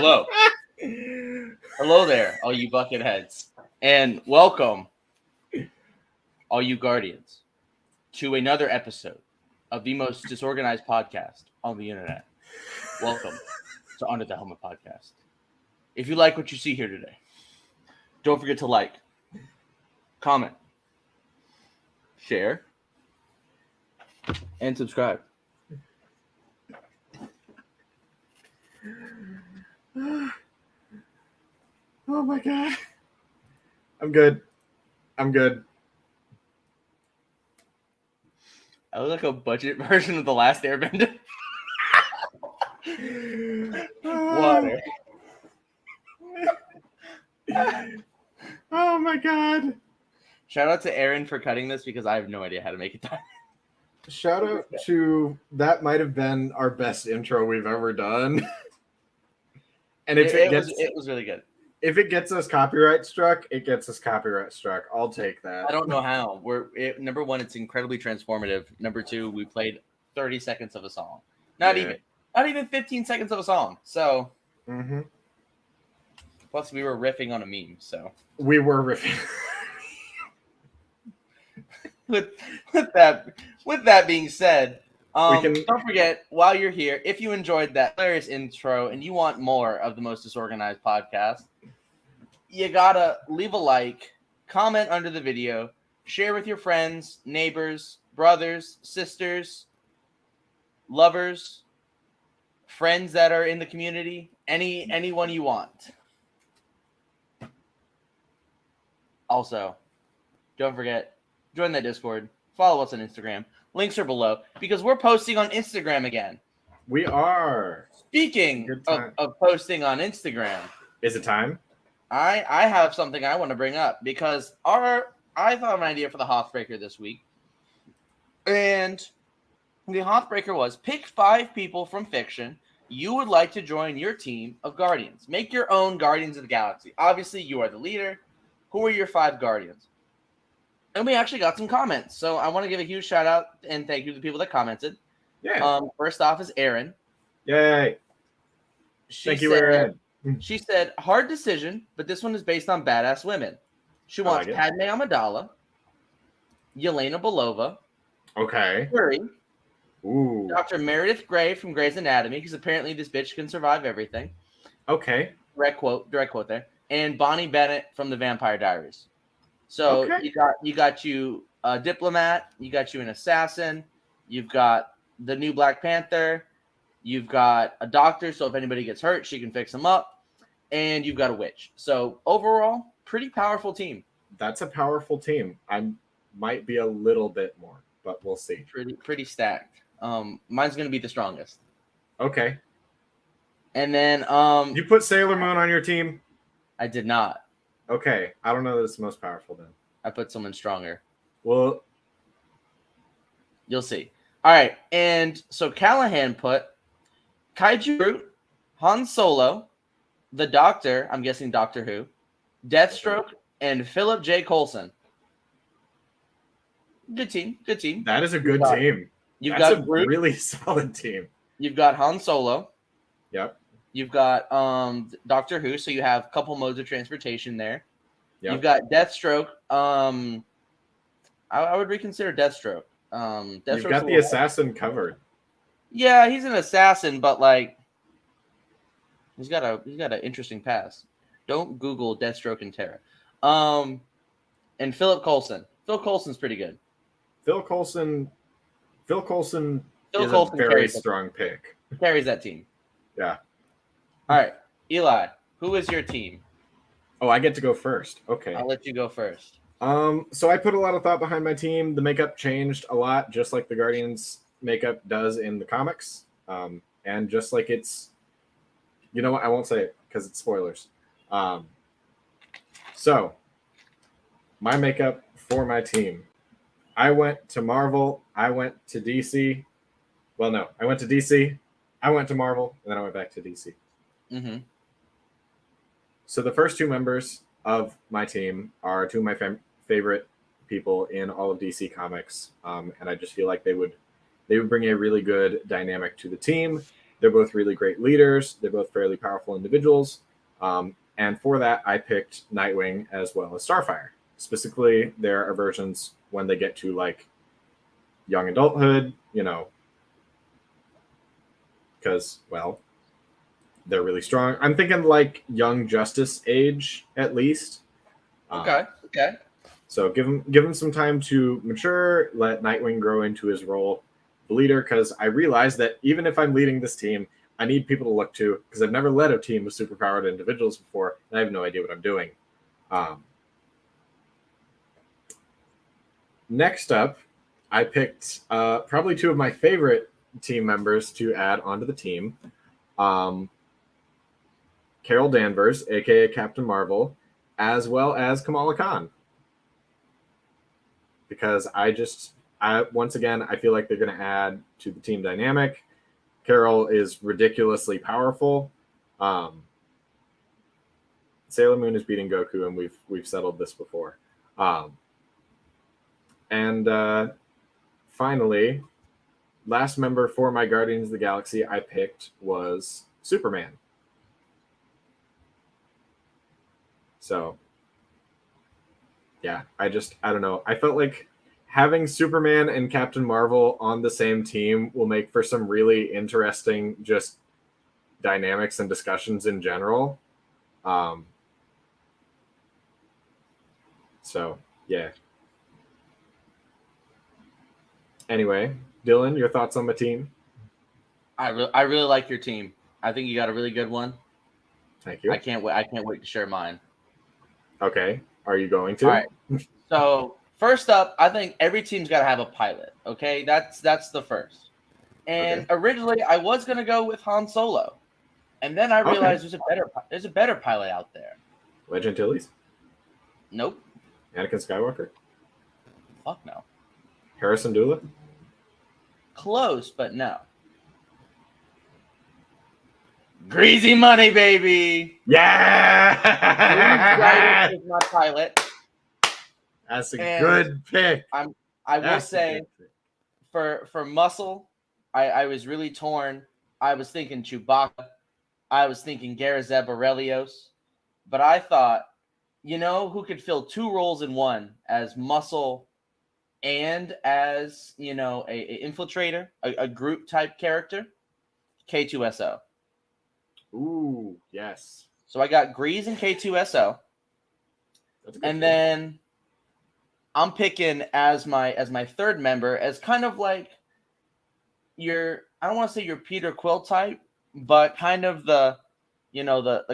Hello. Hello there, all you bucket heads. And welcome, all you guardians, to another episode of the most disorganized podcast on the internet. Welcome to Under the Helmet Podcast. If you like what you see here today, don't forget to like, comment, share, and subscribe. Oh my god. I'm good. I look like a budget version of the last Airbender. Water. Oh my god. Shout out to Aaron for cutting this because I have no idea how to make it done. Shout out to that might have been our best intro we've ever done. And if it was really good. If it gets us copyright struck, it gets us copyright struck. I'll take that. I don't know how. Number one, it's incredibly transformative. Number two, we played 30 seconds of a song. Not even 15 seconds of a song. So plus we were riffing on a meme. So we were riffing. with that being said, don't forget, while you're here, if you enjoyed that hilarious intro and you want more of the most disorganized podcast, you gotta leave a like, comment under the video, share with your friends, neighbors, brothers, sisters, lovers, friends that are in the community, anyone you want. Also, don't forget, join that Discord, follow us on Instagram. Links are below because we're posting on Instagram again. We are. Speaking of posting on Instagram. Is it time? I have something I want to bring up because I thought of an idea for the Hothbreaker this week. And the Hothbreaker was pick 5 people from fiction you would like to join your team of Guardians. Make your own Guardians of the Galaxy. Obviously, you are the leader. Who are your 5 Guardians? And we actually got some comments. So I want to give a huge shout out and thank you to the people that commented. Yeah. First off is Erin. Yay. Thank you, Erin. She said, hard decision, but this one is based on badass women. She wants Padme Amidala, Yelena Belova, Shuri, Dr. Meredith Grey from Grey's Anatomy, because apparently this bitch can survive everything. Okay. Direct quote there. And Bonnie Bennett from the Vampire Diaries. So you got a diplomat, you got you an assassin, you've got the new Black Panther, you've got a doctor, so if anybody gets hurt, she can fix them up, and you've got a witch. So overall, pretty powerful team. That's a powerful team. I might be a little bit more, but we'll see. Pretty stacked. Mine's gonna be the strongest. Okay. And then you put Sailor Moon on your team? I did not. Okay, I don't know that it's the most powerful then. I put someone stronger. Well, you'll see. All right, and so Callahan put Kaiju Groot, Han Solo, the Doctor, I'm guessing Doctor Who, Deathstroke, and Philip J. Coulson. Good team. That is a good team. That's a really solid team. You've got Han Solo. Yep. You've got Doctor Who, so you have a couple modes of transportation there. Yep. You've got Deathstroke. I would reconsider Deathstroke. You've got the assassin covered. Yeah, he's an assassin, but like he's got an interesting past. Don't Google Deathstroke and Terra. And Philip Coulson. Phil Coulson's pretty good. Phil Coulson is a very strong pick. He carries that team. Yeah. All right, Eli, who is your team? Oh, I get to go first. Okay. I'll let you go first. So I put a lot of thought behind my team. The makeup changed a lot, just like the Guardians makeup does in the comics. And just like it's, you know what? I won't say it because it's spoilers. So my makeup for my team. I went to Marvel. I went to DC. Well, no, I went to DC. I went to Marvel, and then I went back to DC. Mm-hmm. So the first 2 members of my team are 2 of my favorite people in all of DC Comics, and I just feel like they would bring a really good dynamic to the team. They're both really great leaders. They're both fairly powerful individuals. And for that, I picked Nightwing as well as Starfire. Specifically, there are versions when they get to like young adulthood, because, well, they're really strong. I'm thinking like Young Justice age, at least. Okay. So give him some time to mature, let Nightwing grow into his role the leader, because I realize that even if I'm leading this team, I need people to look to, because I've never led a team of superpowered individuals before, and I have no idea what I'm doing. Next up, I picked probably two of my favorite team members to add onto the team. Carol Danvers, aka Captain Marvel, as well as Kamala Khan. Because once again, I feel like they're going to add to the team dynamic. Carol is ridiculously powerful. Sailor Moon is beating Goku, and we've settled this before. And finally, last member for my Guardians of the Galaxy I picked was Superman. So, yeah, I don't know. I felt like having Superman and Captain Marvel on the same team will make for some really interesting just dynamics and discussions in general. So, yeah. Anyway, Dylan, your thoughts on my team? I really like your team. I think you got a really good one. Thank you. I can't wait to share mine. Okay. Are you going to? All right. So first up, I think every team's got to have a pilot. Okay, that's the first. And originally, I was gonna go with Han Solo, and then I realized there's a better pilot out there. Wedge Antilles? Nope. Anakin Skywalker? Fuck no. Harrison Dula? Close, but no. Greasy Money, baby. Yeah. Is my pilot. That's a good pick. I will say, for muscle, I was really torn. I was thinking Chewbacca. I was thinking Garazeb Aurelios. But I thought, who could fill two roles in one, as muscle and as, a infiltrator, a group type character? K2SO. Ooh, yes. So I got Grease and K2SO. And then I'm picking as my third member as kind of like I don't want to say your Peter Quill type, but kind of the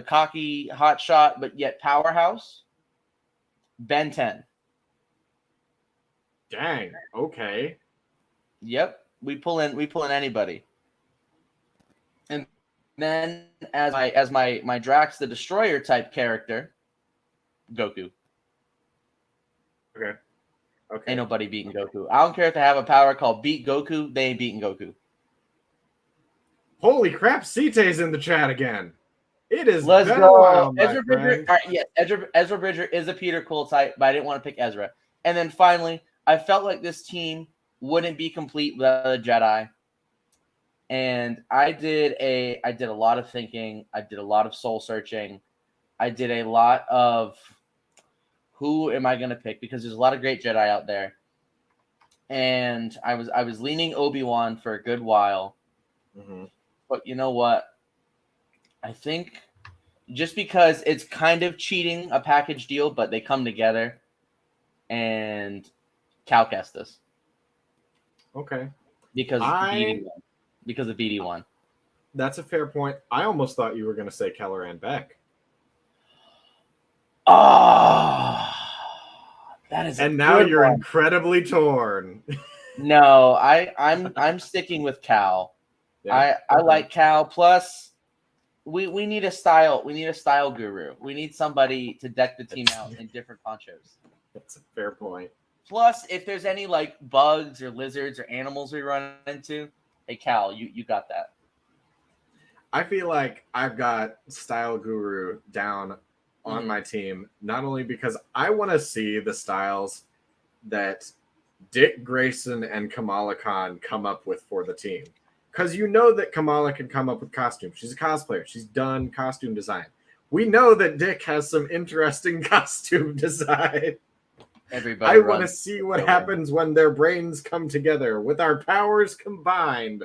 cocky hotshot but yet powerhouse. Ben 10. Dang. Okay. Yep. We pull in anybody. And then as my Drax the Destroyer type character, Goku. Okay. Ain't nobody beating Goku. I don't care if they have a power called Beat Goku. They ain't beating Goku. Holy crap! Site's in the chat again. It is. Let's go. Ezra Bridger. All right, yes, Ezra Bridger is a Peter Quill type, but I didn't want to pick Ezra. And then finally, I felt like this team wouldn't be complete without a Jedi. And I did a lot of thinking. I did a lot of soul searching. I did a lot of who am I going to pick, because there's a lot of great Jedi out there. And I was leaning Obi-Wan for a good while. Mm-hmm. But you know what? I think just because it's kind of cheating a package deal, but they come together, and Cal Kestis. Okay. Because of BD1. That's a fair point. I almost thought you were going to say Kelleran Beck. Oh, that is. And now you're incredibly torn. No, I'm sticking with Cal. Yeah, I like Cal. Plus, we need a style. We need a style guru. We need somebody to deck the team out in different ponchos. That's a fair point. Plus, if there's any like bugs or lizards or animals we run into, hey Cal, you got that. I feel like I've got style guru down on my team, not only because I want to see the styles that Dick Grayson and Kamala Khan come up with for the team. because you know that Kamala can come up with costumes. She's a cosplayer. She's done costume design. We know that Dick has some interesting costume design. Everybody I want to see what happens when their brains come together with our powers combined.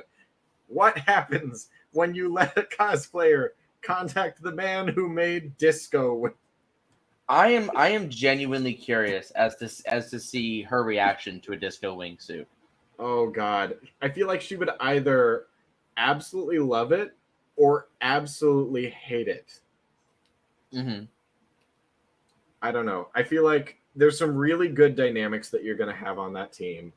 What happens when you let a cosplayer contact the man who made disco? I am genuinely curious as to see her reaction to a disco wingsuit. Oh God, I feel like she would either absolutely love it or absolutely hate it. Mm-hmm. I don't know. I feel like there's some really good dynamics that you're going to have on that team.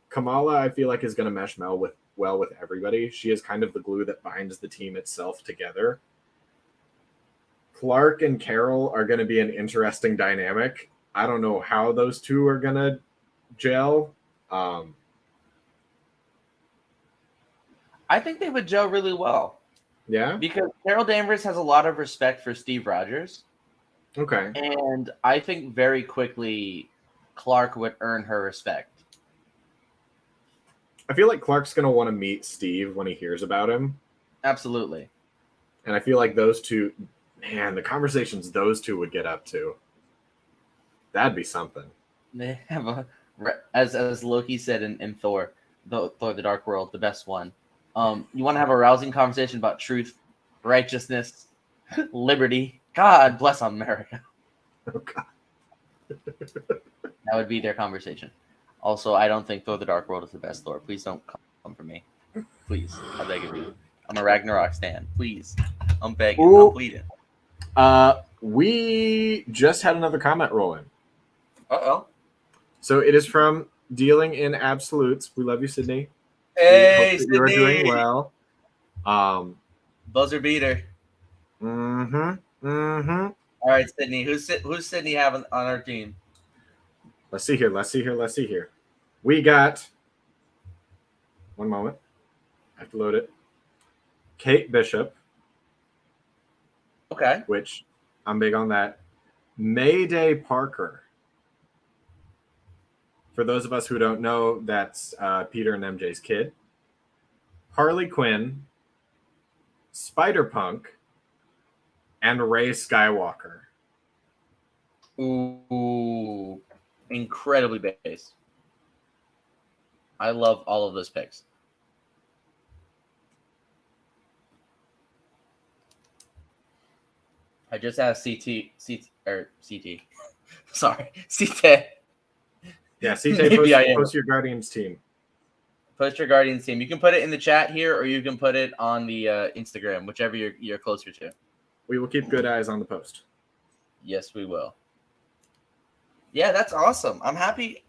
Kamala, I feel like, is going to mesh well with everybody. She is kind of the glue that binds the team itself together. Clark and Carol are going to be an interesting dynamic. I don't know how those two are going to gel. I think they would gel really well. Yeah? Because Carol Danvers has a lot of respect for Steve Rogers. Okay. And I think very quickly Clark would earn her respect. I feel like Clark's going to want to meet Steve when he hears about him. Absolutely. And I feel like those two, man, the conversations those two would get up to, that'd be something. They have as Loki said in Thor the Dark World, the best one. You want to have a rousing conversation about truth, righteousness, liberty. God bless America. Oh, God. That would be their conversation. Also, I don't think Thor the Dark World is the best Thor. Please don't come for me. Please. I beg of you. I'm a Ragnarok stan. Please. I'm begging. Ooh. I'm pleading. We just had another comment roll in. Uh-oh. So it is from Dealing in Absolutes. We love you, Sydney. Hey, Sydney. You are doing well. Buzzer beater. Mm-hmm. Mm-hmm. All right, Sydney. Who's Sydney having on our team? Let's see here. We got, one moment. I have to load it. Kate Bishop. Okay. Which I'm big on that. Mayday Parker. For those of us who don't know, that's Peter and MJ's kid. Harley Quinn, Spider-Punk, and Rey Skywalker. Ooh, incredibly based. I love all of those picks. I just asked CT. Sorry, CT. Yeah, CT, post your Guardians team. Post your Guardians team. You can put it in the chat here, or you can put it on the Instagram, whichever you're closer to. We will keep good eyes on the post. Yes, we will. Yeah, that's awesome. I'm happy.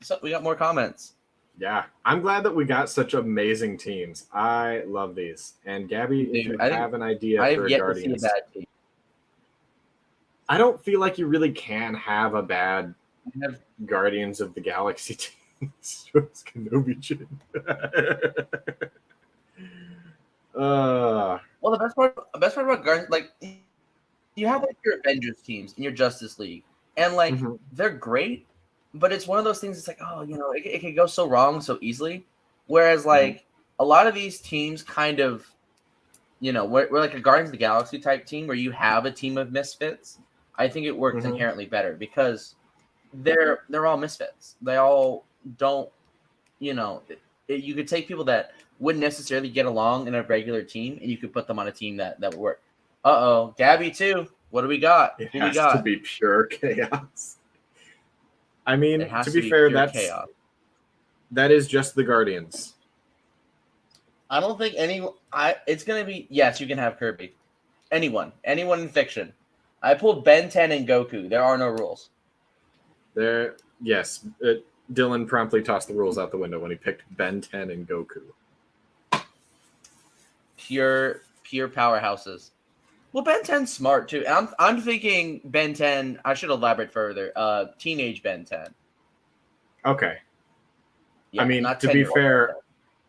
So we got more comments. Yeah, I'm glad that we got such amazing teams. I love these. And Gabby, if you have an idea for a Guardians, team. I don't feel like you really can have a bad Guardians of the Galaxy team. Kenobi Jin. Well, the best part about Guardians, like, you have like your Avengers teams and your Justice League, and like they're great, but it's one of those things. It's like, oh, it can go so wrong so easily. Whereas like a lot of these teams, kind of, we're like a Guardians of the Galaxy type team where you have a team of misfits. I think it works inherently better because they're all misfits. They all don't, you could take people that wouldn't necessarily get along in a regular team and you could put them on a team that would work. Uh-oh, Gabby too. What do we got? It has to be pure chaos. I mean, to be fair, chaos. That is just the Guardians. I don't think it's gonna be. Yes, you can have Kirby. Anyone in fiction. I pulled Ben 10 and Goku. There are no rules. Yes. Dylan promptly tossed the rules out the window when he picked Ben 10 and Goku. Pure powerhouses. Well, Ben 10's smart too. I'm thinking Ben 10. I should elaborate further. Teenage Ben 10. Okay. Yeah, I mean, to be fair,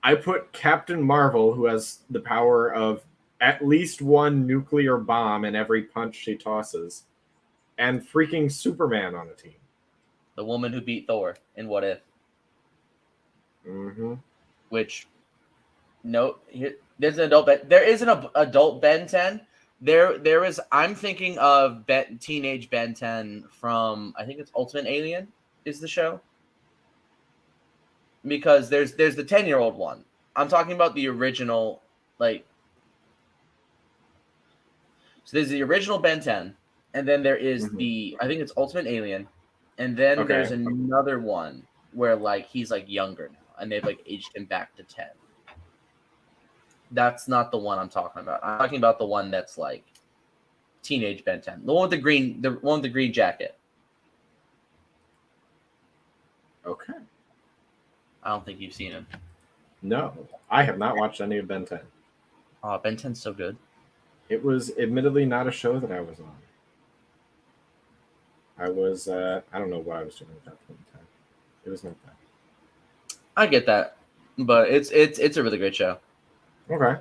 I put Captain Marvel, who has the power of at least one nuclear bomb in every punch she tosses, and freaking Superman on a team. The woman who beat Thor in What If. Mm-hmm. Which No, there's an adult Ben. There is an adult Ben 10. There is. I'm thinking of teenage Ben 10 from, I think it's Ultimate Alien is the show, because there's the 10-year-old one. I'm talking about the original, like. So there's the original Ben 10, and then there is I think it's Ultimate Alien, and then there's another one where like he's like younger now, and they've like aged him back to 10. That's not the one I'm talking about. I'm talking about the one that's like teenage Ben 10. The one with the green jacket. Okay. I don't think you've seen him. No, I have not watched any of Ben 10. Oh, Ben 10's so good. It was admittedly not a show that I was on. I was, I don't know what I was doing at that point in time. It was not that. I get that, but it's a really great show. Okay.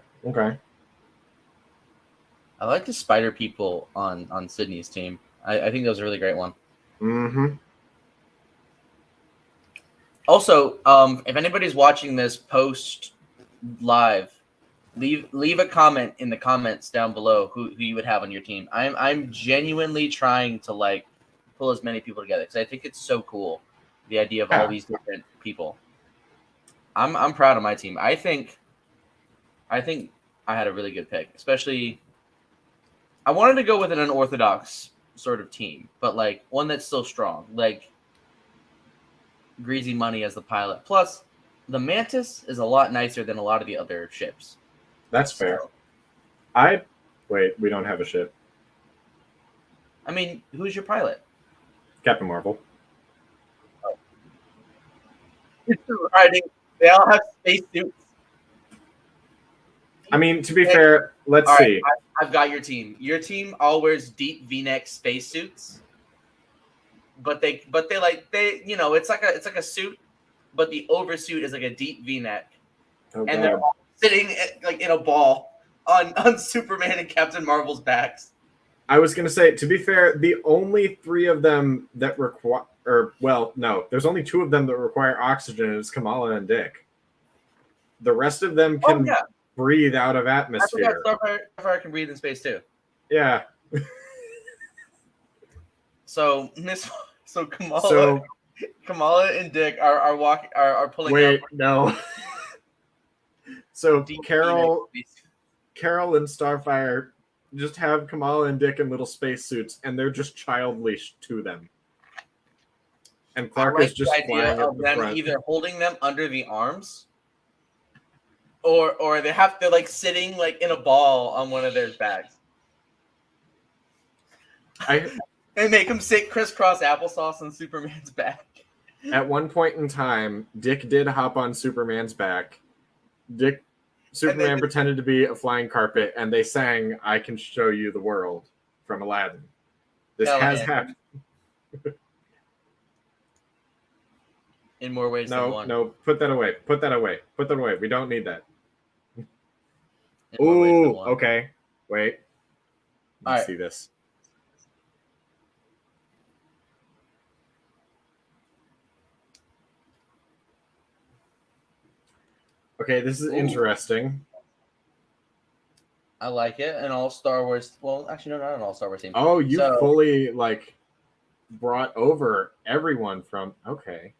I like the spider people on Sydney's team. I think that was a really great one. Mm-hmm. Also, if anybody's watching this post live, leave a comment in the comments down below who you would have on your team. I'm genuinely trying to like pull as many people together because I think it's so cool, the idea of all these different people. I'm proud of my team. I think I had a really good pick, especially I wanted to go with an unorthodox sort of team, but like one that's still strong, like Greasy Money as the pilot. Plus, the Mantis is a lot nicer than a lot of the other ships. That's fair. Wait, we don't have a ship. I mean, who's your pilot? Captain Marvel. Oh. Riding. They all have space suits. I mean, to be fair, let's see. I've got your team. Your team all wears deep V-neck spacesuits, but they it's like a suit, but the oversuit is like a deep V-neck, and they're all sitting like in a ball on Superman and Captain Marvel's backs. I was gonna say, to be fair, the only three of them that require, there's only two of them that require oxygen. It's Kamala and Dick. The rest of them can breathe out of atmosphere. Starfire can breathe in space too. Yeah. So Kamala and Dick are pulling. Wait, no. So Carol and Starfire just have Kamala and Dick in little spacesuits, and they're just childish to them. And Clark is just flying of them front. Either holding them under the arms, or they're like sitting like in a ball on one of their bags. And make them sit crisscross applesauce on Superman's back. At one point in time, Dick did hop on Superman's back. Superman pretended to be a flying carpet, and they sang "I Can Show You the World" from Aladdin. This has happened. In more ways than one. No, put that away. We don't need that. Ooh, okay. Wait. Let's see this. Okay, this is interesting. I like it. An all Star Wars. Well, actually, no, not an all Star Wars team. Oh, you fully like brought over everyone from. Okay,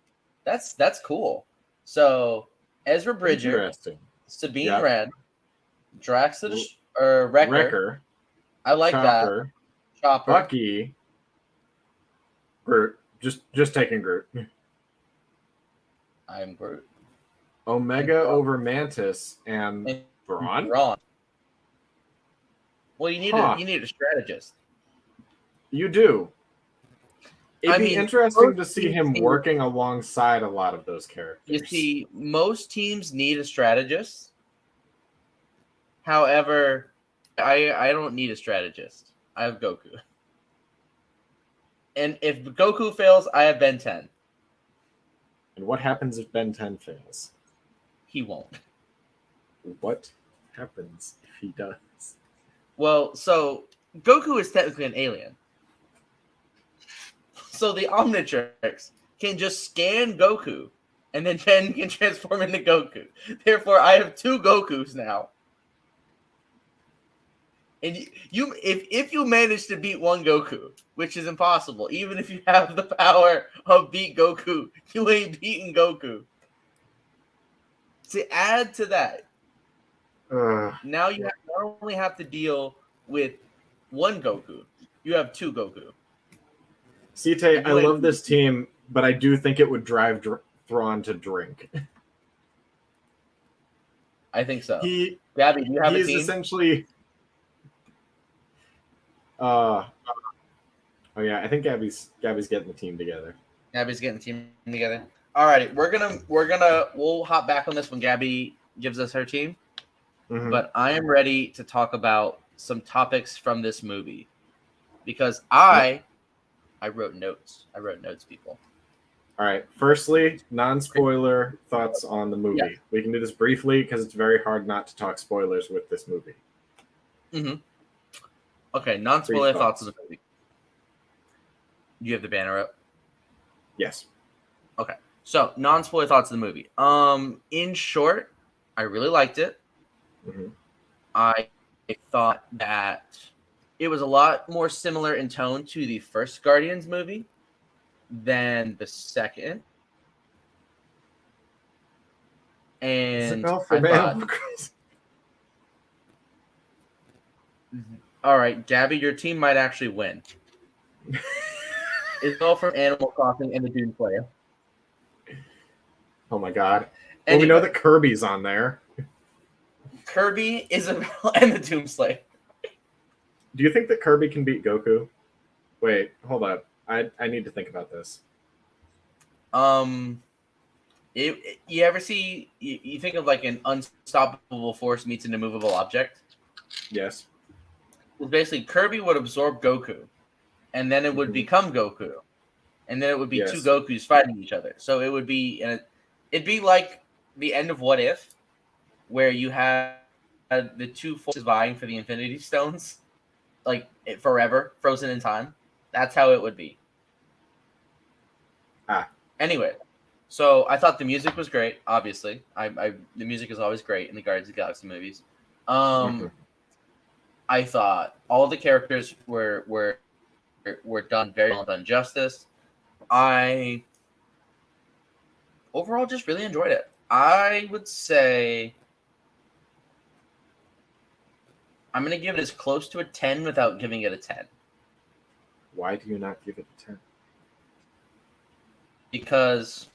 that's cool. So Ezra Bridger, Sabine Wren, Drax or Wrecker. I like Chopper, that. Chopper, Bucky, Groot. Just taking Groot. I am Groot. Omega over Mantis and Brawn. Well, you need a strategist. You do. It'd be interesting to see him working alongside a lot of those characters. You see, most teams need a strategist. However, I don't need a strategist. I have Goku. And if Goku fails, I have Ben 10. And what happens if Ben 10 fails? He won't. What happens if he does? Well, so Goku is technically an alien. So the Omnitrix can just scan Goku and then Jen can transform into Goku. Therefore, I have 2 Gokus now. And if you manage to beat one Goku, which is impossible, even if you have the power of beat Goku, you ain't beating Goku. To add to that, now you not only have to deal with one Goku, you have 2 Goku. Site, I love this team, but I do think it would drive Thrawn to drink. I think so. Gabby, do you have a team? He's essentially... oh yeah, I think Gabby's getting the team together. Gabby's getting the team together. All right, we'll hop back on this when Gabby gives us her team. Mm-hmm. But I am ready to talk about some topics from this movie because I wrote notes. I wrote notes, people. All right. Firstly, non-spoiler thoughts on the movie. Yeah. We can do this briefly because it's very hard not to talk spoilers with this movie. Mm-hmm. Okay, non-spoiler thoughts of the movie. You have the banner up? Yes. Okay. So, non-spoiler thoughts of the movie. In short, I really liked it. Mm-hmm. I thought that it was a lot more similar in tone to the first Guardians movie than the second. And all right, Gabby, your team might actually win. It's all from Animal Crossing and the Dune Player. Oh my god. Well, we know that Kirby's on there. Kirby, Isabelle, and the Doomslayer. Do you think that Kirby can beat Goku? Wait, hold up. I need to think about this. You ever see... You think of like an unstoppable force meets an immovable object? Yes. Well, basically, Kirby would absorb Goku, and then it would become Goku. And then it would be 2 Gokus fighting each other. So it would be... it'd be like the end of What If, where you had the 2 forces vying for the Infinity Stones, like forever, frozen in time. That's how it would be. Anyway, so I thought the music was great. Obviously, the music is always great in the Guardians of the Galaxy movies. I thought all the characters were done very well, done justice. I overall just really enjoyed it. I would say I'm going to give it as close to a 10 without giving it a 10. Why do you not give it a 10? Because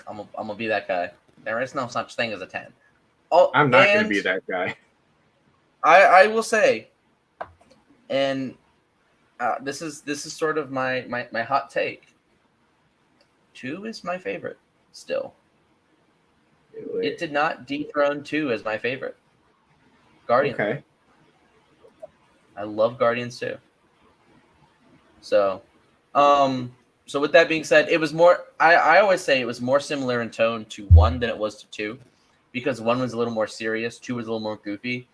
I'm going to be that guy. There is no such thing as a 10. I'm not going to be that guy. I will say, and this is sort of my hot take. 2 is my favorite still. Really? It did not dethrone 2 as my favorite. Guardians. Okay. I love Guardians too. So, so with that being said, it was more. I always say it was more similar in tone to 1 than it was to 2, because 1 was a little more serious, 2 was a little more goofy.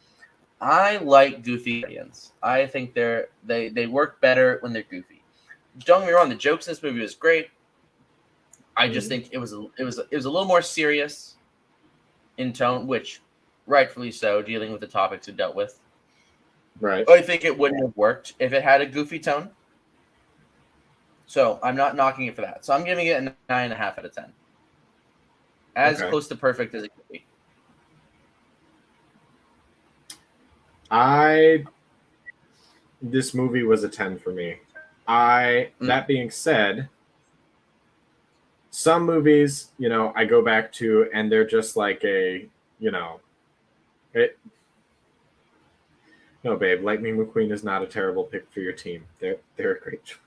I like goofy Guardians. I think they work better when they're goofy. Don't get me wrong, the jokes in this movie was great. I just think it was a little more serious in tone, which rightfully so, dealing with the topics it dealt with. Right. I think it wouldn't have worked if it had a goofy tone. So I'm not knocking it for that. So I'm giving it a 9.5 out of 10. As close to perfect as it could be. This movie was a 10 for me. That being said, some movies, I go back to and they're just like no, babe, Lightning McQueen is not a terrible pick for your team. They're a great choice.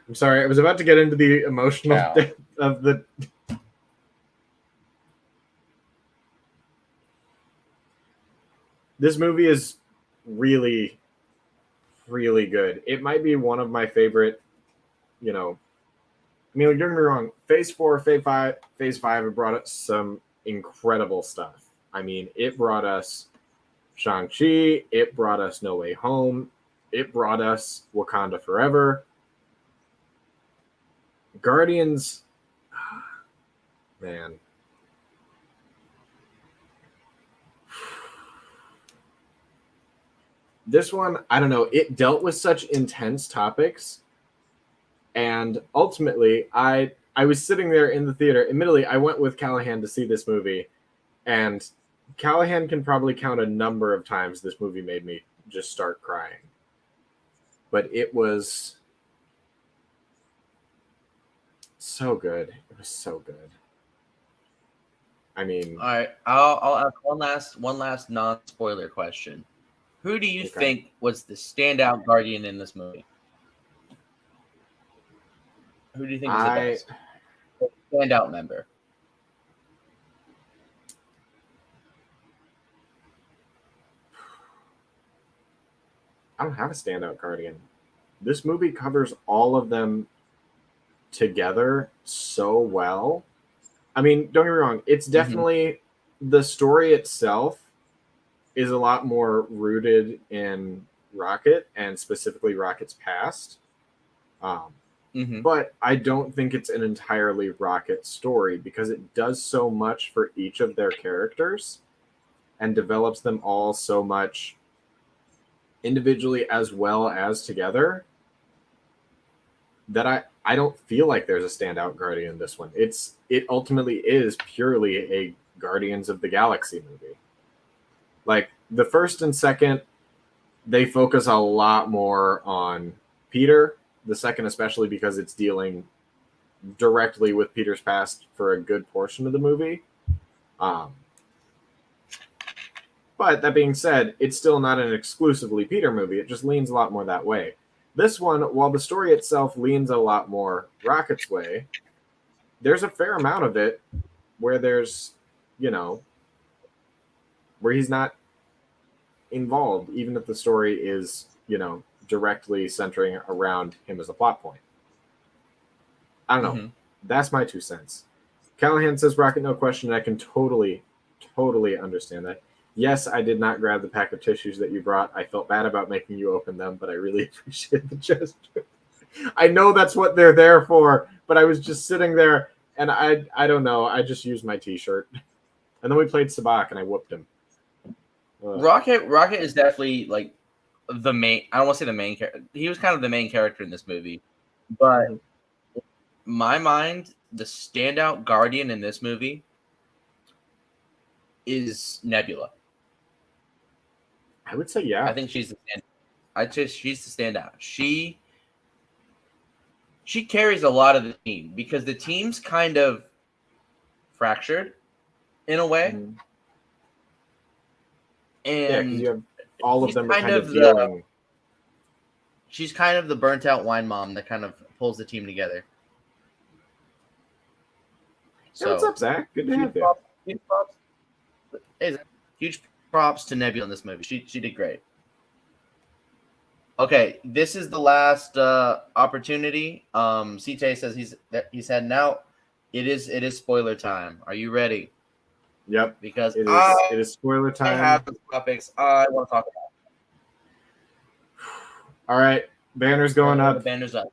I'm sorry, I was about to get into the emotional depth of the... This movie is really, really good. It might be one of my favorite, don't get me wrong, Phase 4, Phase 5 have brought us some incredible stuff. I mean, it brought us Shang-Chi, it brought us No Way Home, it brought us Wakanda Forever. Guardians, man. This one, I don't know. It dealt with such intense topics, and ultimately, I was sitting there in the theater. Admittedly, I went with Callahan to see this movie, and Callahan can probably count a number of times this movie made me just start crying. But it was so good. It was so good. I mean, all right. I'll ask one last non-spoiler question. Who do you think was the standout Guardian in this movie? Who do you think was the best? The standout member. I don't have a standout Guardian. This movie covers all of them together so well. I mean, don't get me wrong. It's definitely the story itself is a lot more rooted in Rocket and specifically Rocket's past. But I don't think it's an entirely Rocket story because it does so much for each of their characters and develops them all so much individually as well as together that I don't feel like there's a standout Guardian in this one. It ultimately is purely a Guardians of the Galaxy movie. Like the first and second, they focus a lot more on Peter. The second, especially because it's dealing directly with Peter's past for a good portion of the movie. But that being said, it's still not an exclusively Peter movie. It just leans a lot more that way. This one, while the story itself leans a lot more Rocket's way, there's a fair amount of it where there's, where he's not involved, even if the story is, directly centering around him as a plot point. I don't know. That's my 2 cents. Callahan says Rocket, no question. I can totally understand that. Yes, I did not grab the pack of tissues that you brought. I felt bad about making you open them, but I really appreciate the gesture. I know that's what they're there for, but I was just sitting there, and I don't know. I just used my T-shirt. And then we played Sabak, and I whooped him. Rocket is definitely like the main. I don't want to say the main character. He was kind of the main character in this movie, but in my mind, the standout Guardian in this movie is Nebula. I would say yeah. I think she's the standout. She's the standout. She carries a lot of the team because the team's kind of fractured in a way. And you have all of them kind of dealing. She's kind of the burnt out wine mom that kind of pulls the team together. So, what's up, Zach? Good to have you. Huge props to Nebula in this movie. She did great. Okay, this is the last opportunity. CJ says he's heading out. It is spoiler time. Are you ready? Yep. Because it is spoiler time. I have the topics I want to talk about. All right, banners going up. The banners up.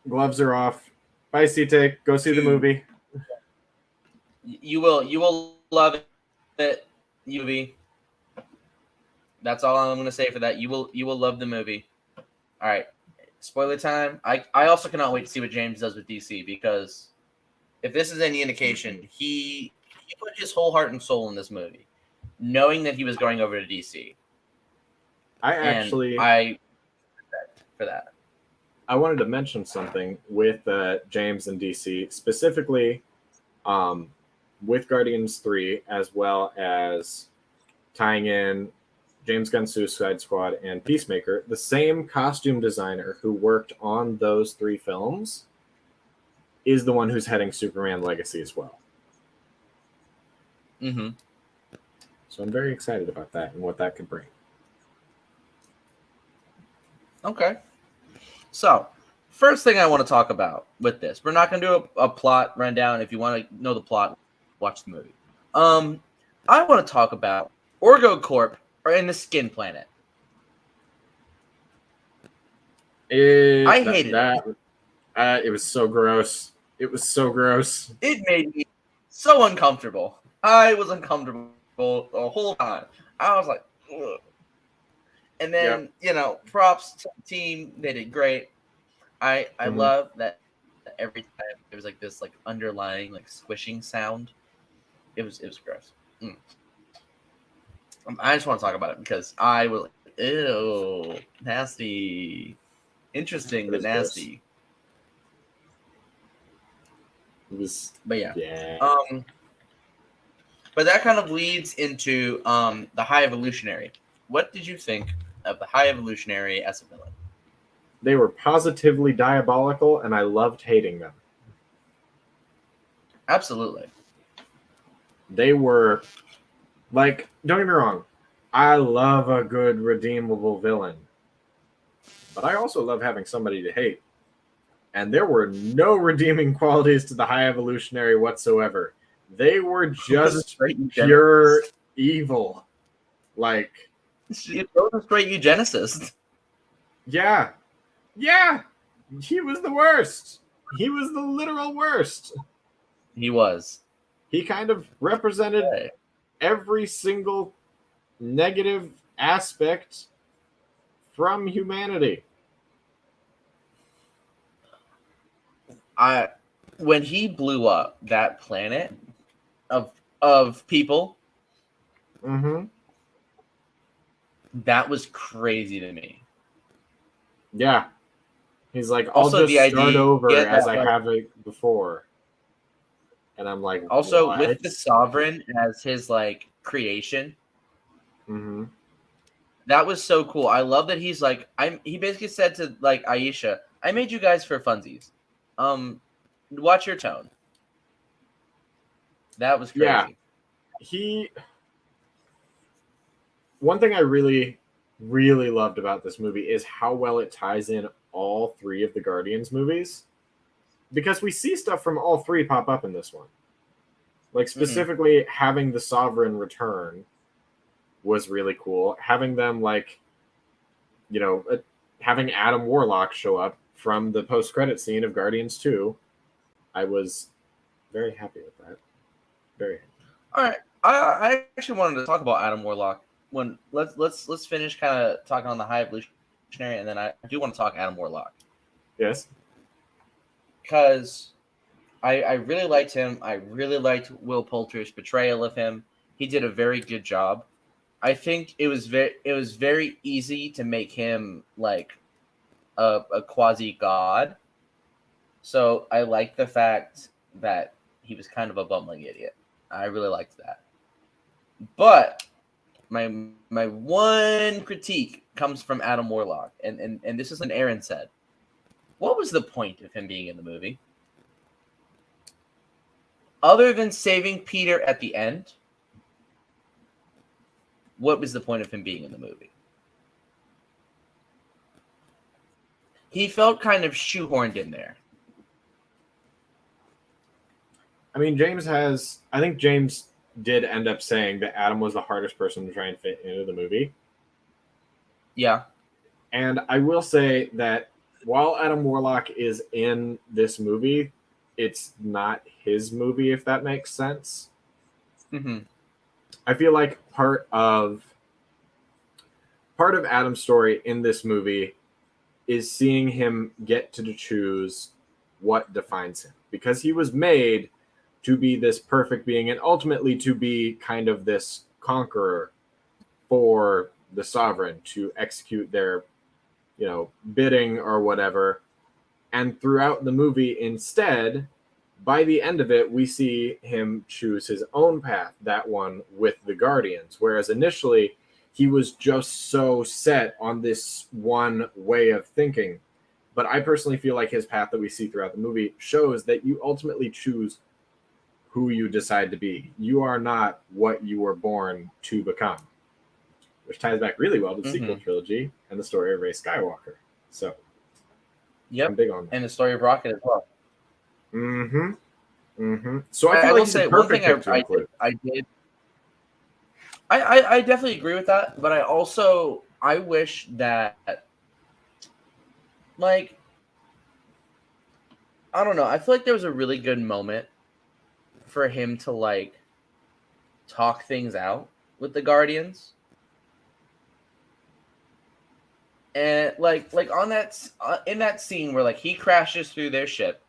Gloves are off. Bye, CJ. Go see the movie. You will love it, UV. That's all I'm going to say for that. You will love the movie. All right, spoiler time. I also cannot wait to see what James does with DC because if this is any indication, he put his whole heart and soul in this movie, knowing that he was going over to DC. I for that. I wanted to mention something with James and DC, specifically with Guardians 3, as well as tying in James Gunn's Suicide Squad and Peacemaker. The same costume designer who worked on those 3 films is the one who's heading Superman Legacy as well. So I'm very excited about that and what that could bring. Okay. So, first thing I want to talk about with this, we're not going to do a plot rundown. If you want to know the plot, watch the movie. I want to talk about Orgo Corp are in the Skin Planet. I hated that. It was so gross. It was so gross. It made me so uncomfortable. I was uncomfortable the whole time. I was like, ugh. And then, props to the team. They did great. I love that every time there was like this like underlying like squishing sound. It was gross. I just want to talk about it because I was like, ew, nasty. Interesting, but nasty. It was, but yeah. But that kind of leads into the High Evolutionary. What did you think of the High Evolutionary as a villain? They were positively diabolical, and I loved hating them. Absolutely. They were, like, don't get me wrong, I love a good redeemable villain. But I also love having somebody to hate. And there were no redeeming qualities to the High Evolutionary whatsoever. They were just pure evil. Like, he was a straight eugenicist. Yeah. Yeah. He was the worst. He was the literal worst. He was. He kind of represented every single negative aspect from humanity. When he blew up that planet of people, that was crazy to me. Yeah. He's like, I'll also, just start over as I have it before. And I'm like, also what? With the Sovereign as his like creation. That was so cool. I love that he's like, he basically said to like Aisha, I made you guys for funsies. Watch your tone. That was crazy. Yeah. One thing I really, really loved about this movie is how well it ties in all three of the Guardians movies. Because we see stuff from all three pop up in this one. Like, specifically, having the Sovereign return was really cool. Having them, like, having Adam Warlock show up from the post-credit scene of Guardians 2, I was very happy with that. Very happy. All right. I actually wanted to talk about Adam Warlock. Let's finish kind of talking on the High Evolutionary, and then I do want to talk Adam Warlock. Yes. Because I really liked him. I really liked Will Poulter's portrayal of him. He did a very good job. I think it was very easy to make him like a quasi god. So I like the fact that he was kind of a bumbling idiot. I really liked that. But my one critique comes from Adam Warlock, and this is what Aaron said. What was the point of him being in the movie? Other than saving Peter at the end, what was the point of him being in the movie? He felt kind of shoehorned in there. I mean, I think James did end up saying that Adam was the hardest person to try and fit into the movie. Yeah. And I will say that while Adam Warlock is in this movie, it's not his movie, if that makes sense. I feel like part of Adam's story in this movie is seeing him get to choose what defines him, because he was made to be this perfect being and ultimately to be kind of this conqueror for the Sovereign to execute their, bidding or whatever. And throughout the movie, instead, by the end of it, we see him choose his own path, that one with the Guardians. Whereas initially, he was just so set on this one way of thinking. But I personally feel like his path that we see throughout the movie shows that you ultimately choose who you decide to be. You are not what you were born to become. Which ties back really well to the sequel trilogy and the story of Rey Skywalker. So, I'm big on that. And the story of Rocket as well. So I feel like will say one thing I definitely agree with that, but I wish that, like, I don't know. I feel like there was a really good moment for him to like talk things out with the Guardians. And like on that in that scene where like he crashes through their ship,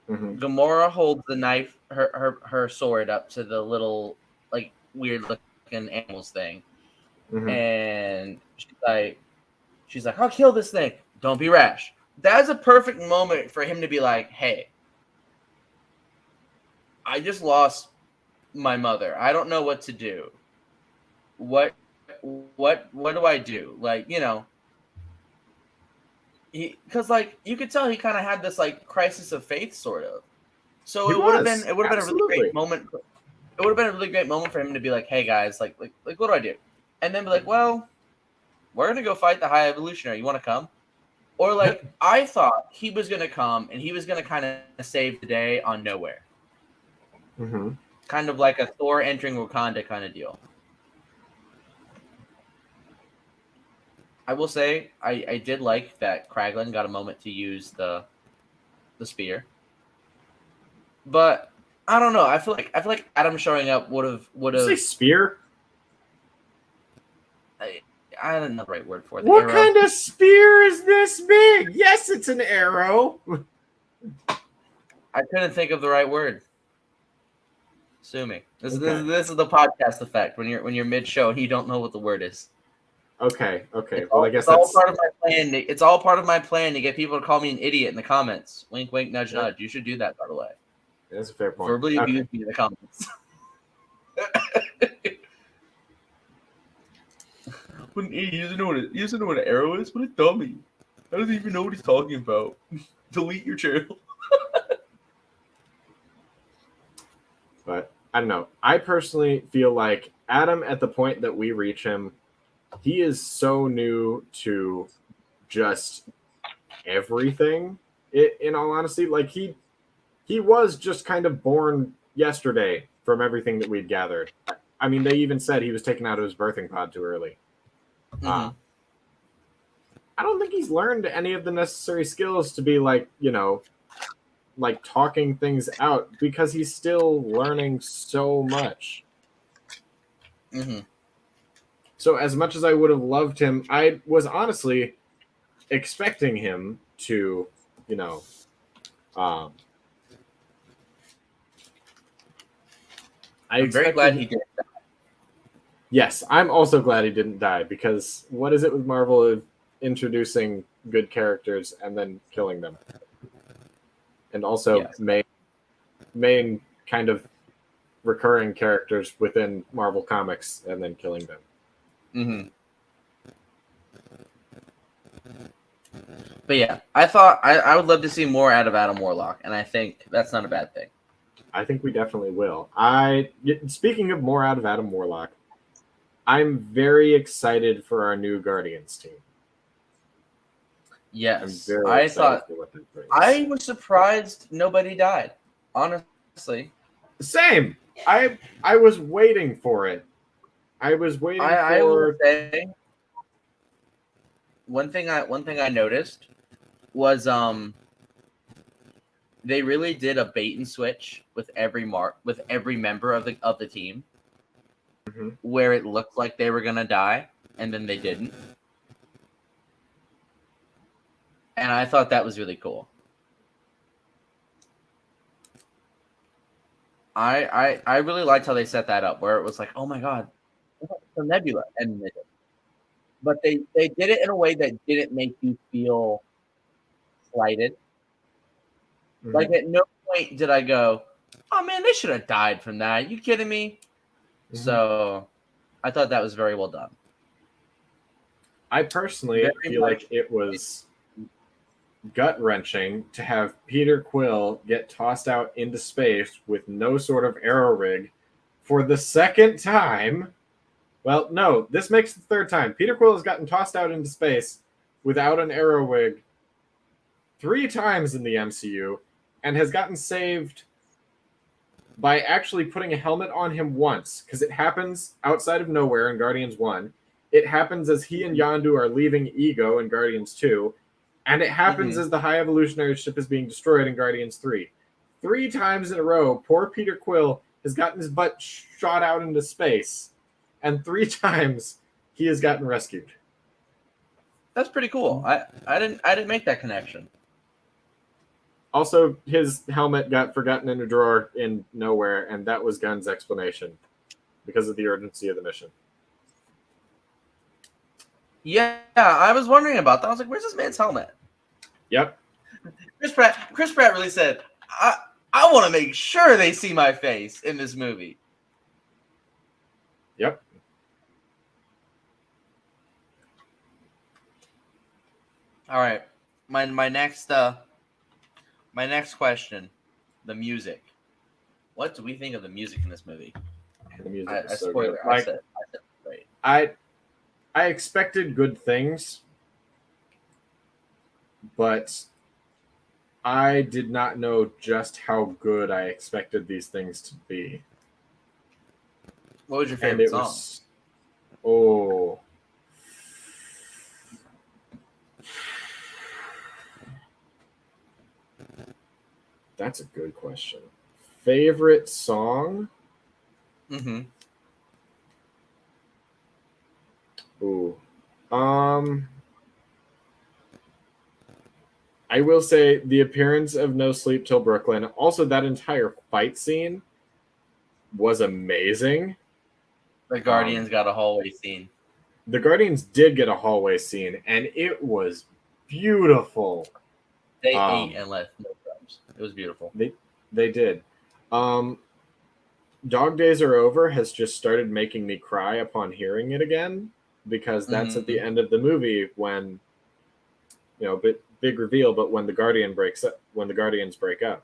Gamora holds the knife, her sword up to the little like weird looking animals thing, and she's like, I'll kill this thing. Don't be rash. That's a perfect moment for him to be like, hey, I just lost my mother. I don't know what to do. What do I do? Like, you know, because like you could tell he kind of had this like crisis of faith sort of. So it would have been a really great moment. It would have been a really great moment for him to be like, hey guys, like what do I do? And then be like, well, we're gonna go fight the High Evolutionary. You want to come? Or like I thought he was gonna come and he was gonna kind of save the day on nowhere. Kind of like a Thor entering Wakanda kind of deal. I will say I did like that Kraglin got a moment to use the spear. But I don't know. I feel like Adam showing up would have say spear. I don't know the right word for it. What kind of spear is this big? Yes, it's an arrow. I couldn't think of the right word. Sue me. This is the podcast effect when you're mid show and you don't know what the word is. Okay. Well, I guess that's all part of my plan. It's all part of my plan to get people to call me an idiot in the comments. Wink, wink, nudge, nudge. You should do that, by the way. That's a fair point. Verbally abuse me in the comments. He doesn't know what an arrow is. What a dummy! I don't even know what he's talking about. Delete your channel. But I don't know. I personally feel like Adam, at the point that we reach him, he is so new to just everything. In all honesty, like he was just kind of born yesterday from everything that we'd gathered. I mean, they even said he was taken out of his birthing pod too early. I don't think he's learned any of the necessary skills to be like, you know, like talking things out because he's still learning so much. So as much as I would have loved him, I was honestly expecting him to, you know, I'm very glad he didn't die. Yes, I'm also glad he didn't die because what is it with Marvel of introducing good characters and then killing them? And also main kind of recurring characters within Marvel Comics and then killing them. But yeah, I thought I would love to see more out of Adam Warlock, and I think that's not a bad thing. I think we definitely will. Speaking of more out of Adam Warlock, I'm very excited for our new Guardians team. Yes, I was surprised nobody died. Honestly, same. I was waiting for it. I was waiting for. I will say, one thing I noticed was they really did a bait and switch with every member of the team, where it looked like they were gonna die and then they didn't. And I thought that was really cool. I really liked how they set that up, where it was like, oh my god, it's a Nebula, and they did. But they did it in a way that didn't make you feel slighted. Like at no point did I go, oh man, they should have died from that. Are you kidding me? So I thought that was very well done. I personally feel like it was gut-wrenching to have Peter Quill get tossed out into space with no sort of arrow rig for the second time. Well, no, this makes the third time. Peter Quill has gotten tossed out into space without an arrow rig 3 times in the MCU and has gotten saved by actually putting a helmet on him once, because it happens outside of nowhere in Guardians 1. It happens as he and Yondu are leaving Ego in Guardians 2. And it happens as the High Evolutionary ship is being destroyed in Guardians 3. 3 times in a row, poor Peter Quill has gotten his butt shot out into space. And 3 times he has gotten rescued. That's pretty cool. I didn't make that connection. Also, his helmet got forgotten in a drawer in nowhere, and that was Gunn's explanation because of the urgency of the mission. Yeah, I was wondering about that. I was like, where's this man's helmet? Yep. Chris Pratt really said, I want to make sure they see my face in this movie. Yep. All right. My next question, the music. What do we think of the music in this movie? The music is so spoiler. good. Like, I said right. I expected good things, but I did not know just how good I expected these things to be. What was your favorite song? That's a good question. Favorite song? Mm-hmm. Ooh. I will say the appearance of No Sleep Till Brooklyn. Also, that entire fight scene was amazing. The Guardians got a hallway scene. The Guardians did get a hallway scene, and it was beautiful. They ate and left no crumbs. It was beautiful. They did. Dog Days Are Over has just started making me cry upon hearing it again, because that's at the end of the movie when, big reveal, but when the Guardians break up.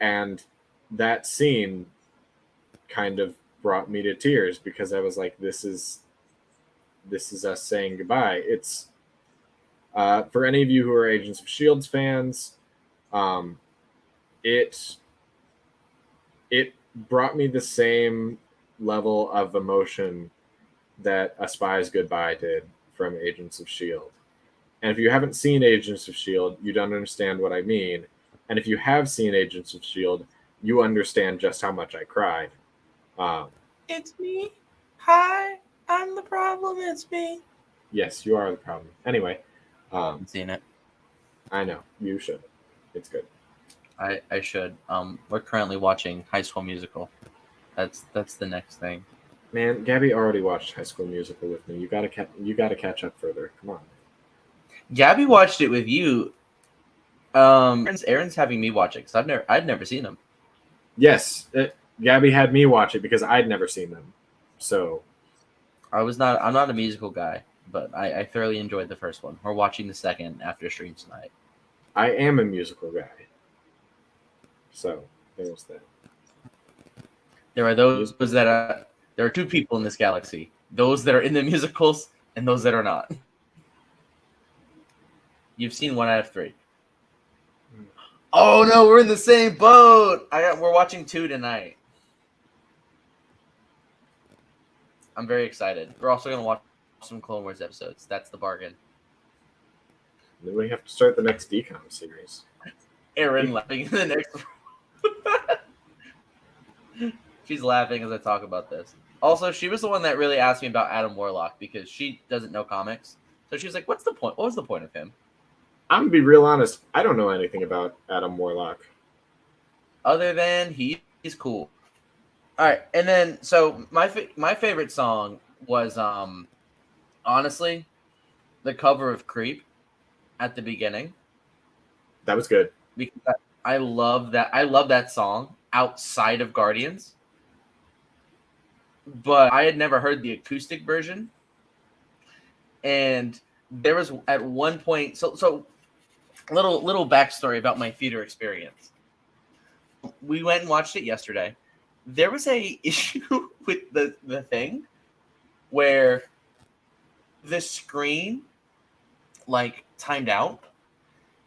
And that scene kind of brought me to tears, because I was like, this is us saying goodbye. It's for any of you who are Agents of S.H.I.E.L.D. fans, it brought me the same level of emotion that A Spy's Goodbye did from Agents of S.H.I.E.L.D. And if you haven't seen Agents of S.H.I.E.L.D., you don't understand what I mean. And if you have seen Agents of S.H.I.E.L.D., you understand just how much I cried. It's me. Hi, I'm the problem. It's me. Yes, you are the problem. Anyway. I haven't seen it. I know. You should. It's good. I should. We're currently watching High School Musical. That's the next thing. Man, Gabby already watched High School Musical with me. You gotta catch up further. Come on. Gabby watched it with you. Aaron's having me watch it because I'd never seen them. Yes, Gabby had me watch it because I'd never seen them. So I'm not a musical guy, but I thoroughly enjoyed the first one. We're watching the second after stream tonight. I am a musical guy. So there's that. There are those that there are two people in this galaxy: those that are in the musicals and those that are not. You've seen 1 out of 3. Oh no, we're in the same boat. We're watching 2 tonight. I'm very excited. We're also gonna watch some Clone Wars episodes. That's the bargain. Then we have to start the next decom series. Aaron laughing in the next. She's laughing as I talk about this. Also, she was the one that really asked me about Adam Warlock because she doesn't know comics. So she was like, "What's the point? What was the point of him?" I'm gonna be real honest. I don't know anything about Adam Warlock. Other than he's cool. All right, and then so my favorite song was honestly the cover of Creep at the beginning. That was good. Because I love that song outside of Guardians. But I had never heard the acoustic version. And there was at one point so little backstory about my theater experience. We went and watched it yesterday. There was a issue with the thing where the screen like timed out,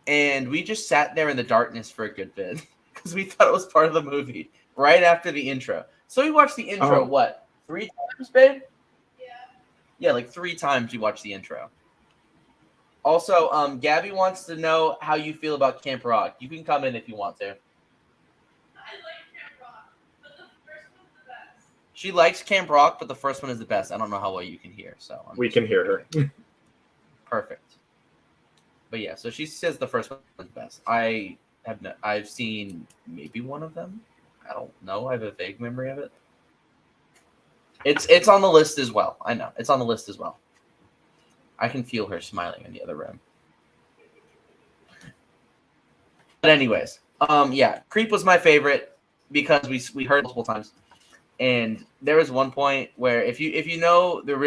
and we just sat there in the darkness for a good bit because we thought it was part of the movie right after the intro. So we watched the intro 3 times, babe? Yeah, like 3 times we watched the intro. Also, Gabby wants to know how you feel about Camp Rock. You can come in if you want to. I like Camp Rock, but the first one's the best. She likes Camp Rock, but the first one is the best. I don't know how well you can hear, so we can hear her. Perfect. But yeah, so she says the first one is the best. I've seen maybe one of them. I don't know. I have a vague memory of it. It's on the list as well. I know it's on the list as well. I can feel her smiling in the other room. But anyways, yeah, Creep was my favorite because we heard it multiple times, and there was one point where if you know the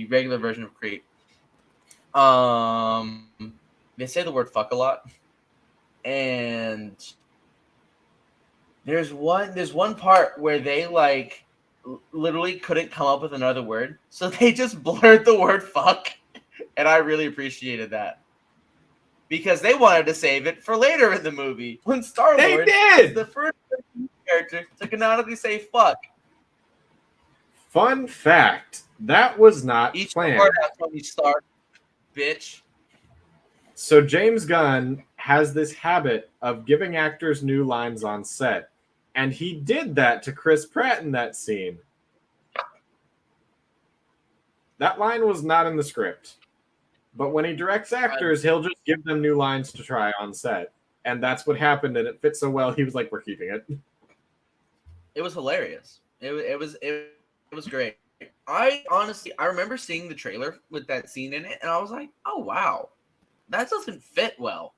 regular version of Creep, they say the word fuck a lot, and there's one part where they like literally couldn't come up with another word, so they just blurred the word fuck. And I really appreciated that because they wanted to save it for later in the movie when Star-Lord is the first character to canonically say fuck. Fun fact: that was not planned. Word out, Tony Stark, bitch. So James Gunn has this habit of giving actors new lines on set, and he did that to Chris Pratt in that scene. That line was not in the script. But when he directs actors, he'll just give them new lines to try on set. And that's what happened, and it fit so well, he was like, we're keeping it. It was hilarious. It was great. I remember seeing the trailer with that scene in it, and I was like, oh, wow. That doesn't fit well.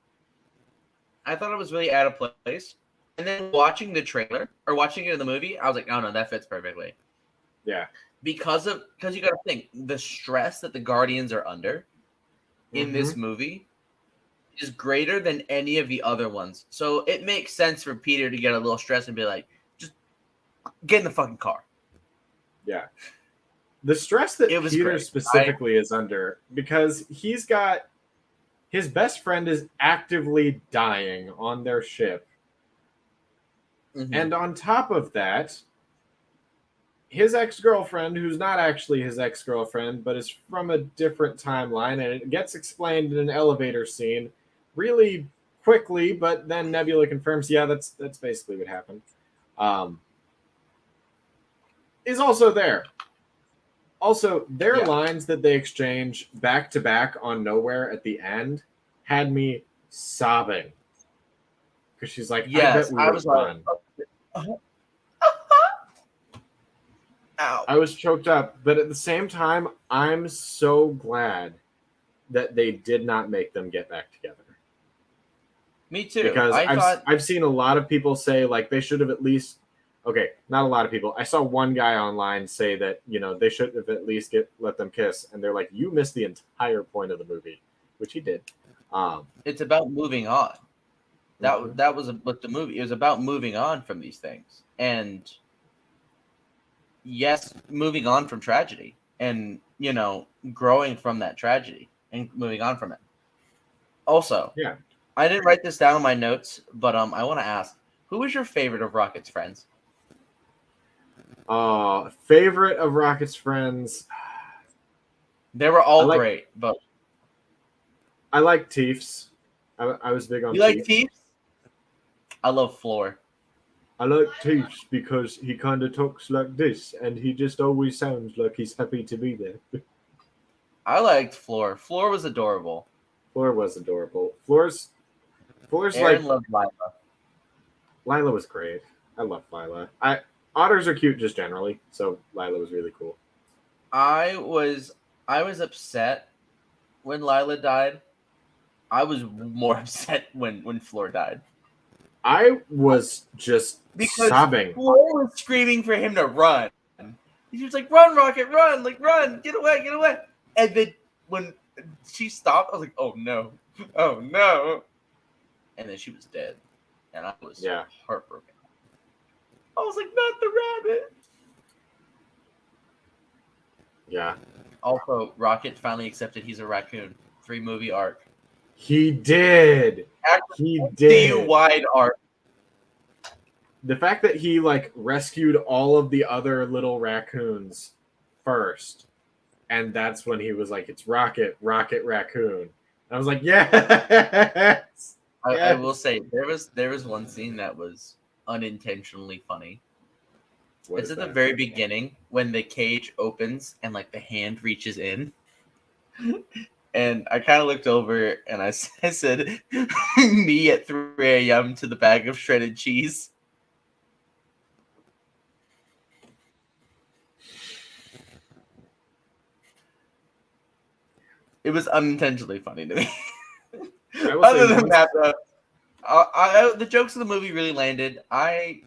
I thought it was really out of place. And then watching the trailer, or watching it in the movie, I was like, oh, no, that fits perfectly. Yeah. Because you got to think, the stress that the Guardians are under in this movie is greater than any of the other ones. So it makes sense for Peter to get a little stressed and be like, just get in the fucking car. Yeah. The stress that Peter great. specifically is under, because he's got his best friend is actively dying on their ship. And on top of that, his ex-girlfriend, who's not actually his ex-girlfriend, but is from a different timeline, and it gets explained in an elevator scene really quickly, but then Nebula confirms, yeah, that's basically what happened. Is also there. Also, their lines that they exchange back to back on Nowhere at the end had me sobbing. Because she's like, yes, I bet we was fun. Ow. I was choked up, but at the same time, I'm so glad that they did not make them get back together. Me too. Because I've seen a lot of people say like they should have at least. Okay, not a lot of people. I saw one guy online say that they should have at least let them kiss, and they're like, you missed the entire point of the movie, which he did. It's about moving on. That was what the movie. It was about moving on from these things, and yes, moving on from tragedy, and growing from that tragedy and moving on from it. Also, yeah, I didn't write this down in my notes, but I want to ask, who was your favorite of Rocket's friends? Favorite of Rocket's friends. They were all great, but I like Teefs. I was big on. You like Teefs? I love Floor. I like Teefs because he kind of talks like this, and he just always sounds like he's happy to be there. I liked Floor. Floor was adorable. Floor was adorable. Floor's Aaron loved Lila. Lila was great. I love Lila. Otters are cute just generally, so Lila was really cool. I was upset when Lila died. I was more upset when Floor died. I was just sobbing. Floor was screaming for him to run. He was like, "Run, Rocket, run! Like, run! Get away, get away!" And then when she stopped, I was like, "Oh no, oh no!" And then she was dead, and I was heartbroken. I was like, "Not the rabbit." Yeah. Also, Rocket finally accepted he's a raccoon. 3-movie arc. He did. He did. DU-wide arc. The fact that he rescued all of the other little raccoons first, and that's when he was like, "It's Rocket, Rocket Raccoon," I was like, yes. I will say there was one scene that was unintentionally funny. It's at the very beginning when the cage opens and like the hand reaches in. And I kind of looked over and I said, me at 3 a.m. to the bag of shredded cheese. It was unintentionally funny to me. Other than that, the jokes of the movie really landed. I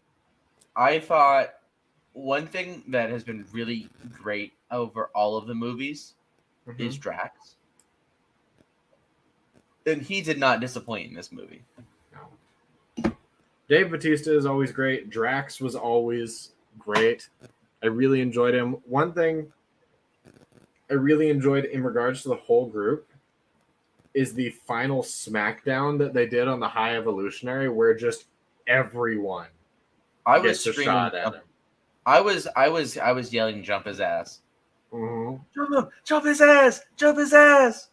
thought one thing that has been really great over all of the movies is Drax. And he did not disappoint in this movie. No. Dave Bautista is always great. Drax was always great. I really enjoyed him. One thing I really enjoyed in regards to the whole group is the final smackdown that they did on the High Evolutionary, where just everyone gets a shot at him. I was yelling, "Jump his ass! Mm-hmm. Jump his ass! Jump his ass!"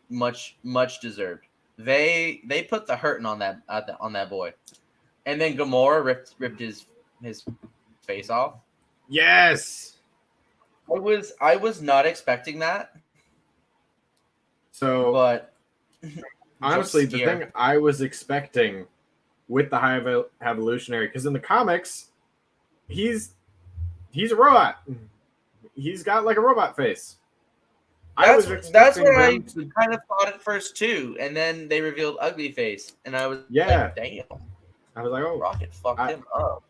Much deserved. They put the hurting on that boy, and then Gamora ripped his face off. Yes. I was not expecting that. So, but honestly, the thing I was expecting with the High Evolutionary, because in the comics, he's a robot. He's got like a robot face. That's what I kind of thought at first too, and then they revealed ugly face, and I was like, damn. I was like, oh, Rocket fucked him up.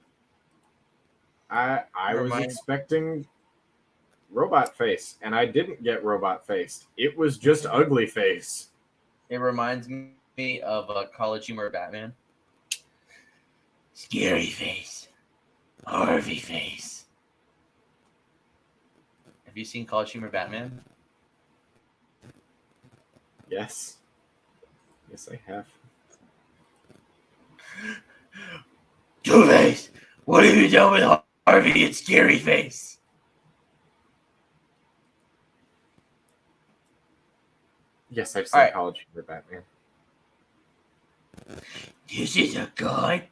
I was expecting robot face, and I didn't get robot face. It was just ugly face. It reminds me of a College Humor Batman. Scary face. Harvey face. Have you seen College Humor Batman? Yes. Yes, I have. Two-Face! What have you done with Harvey and Scary Face? Yes, I've seen College Humor Batman. This is a gun?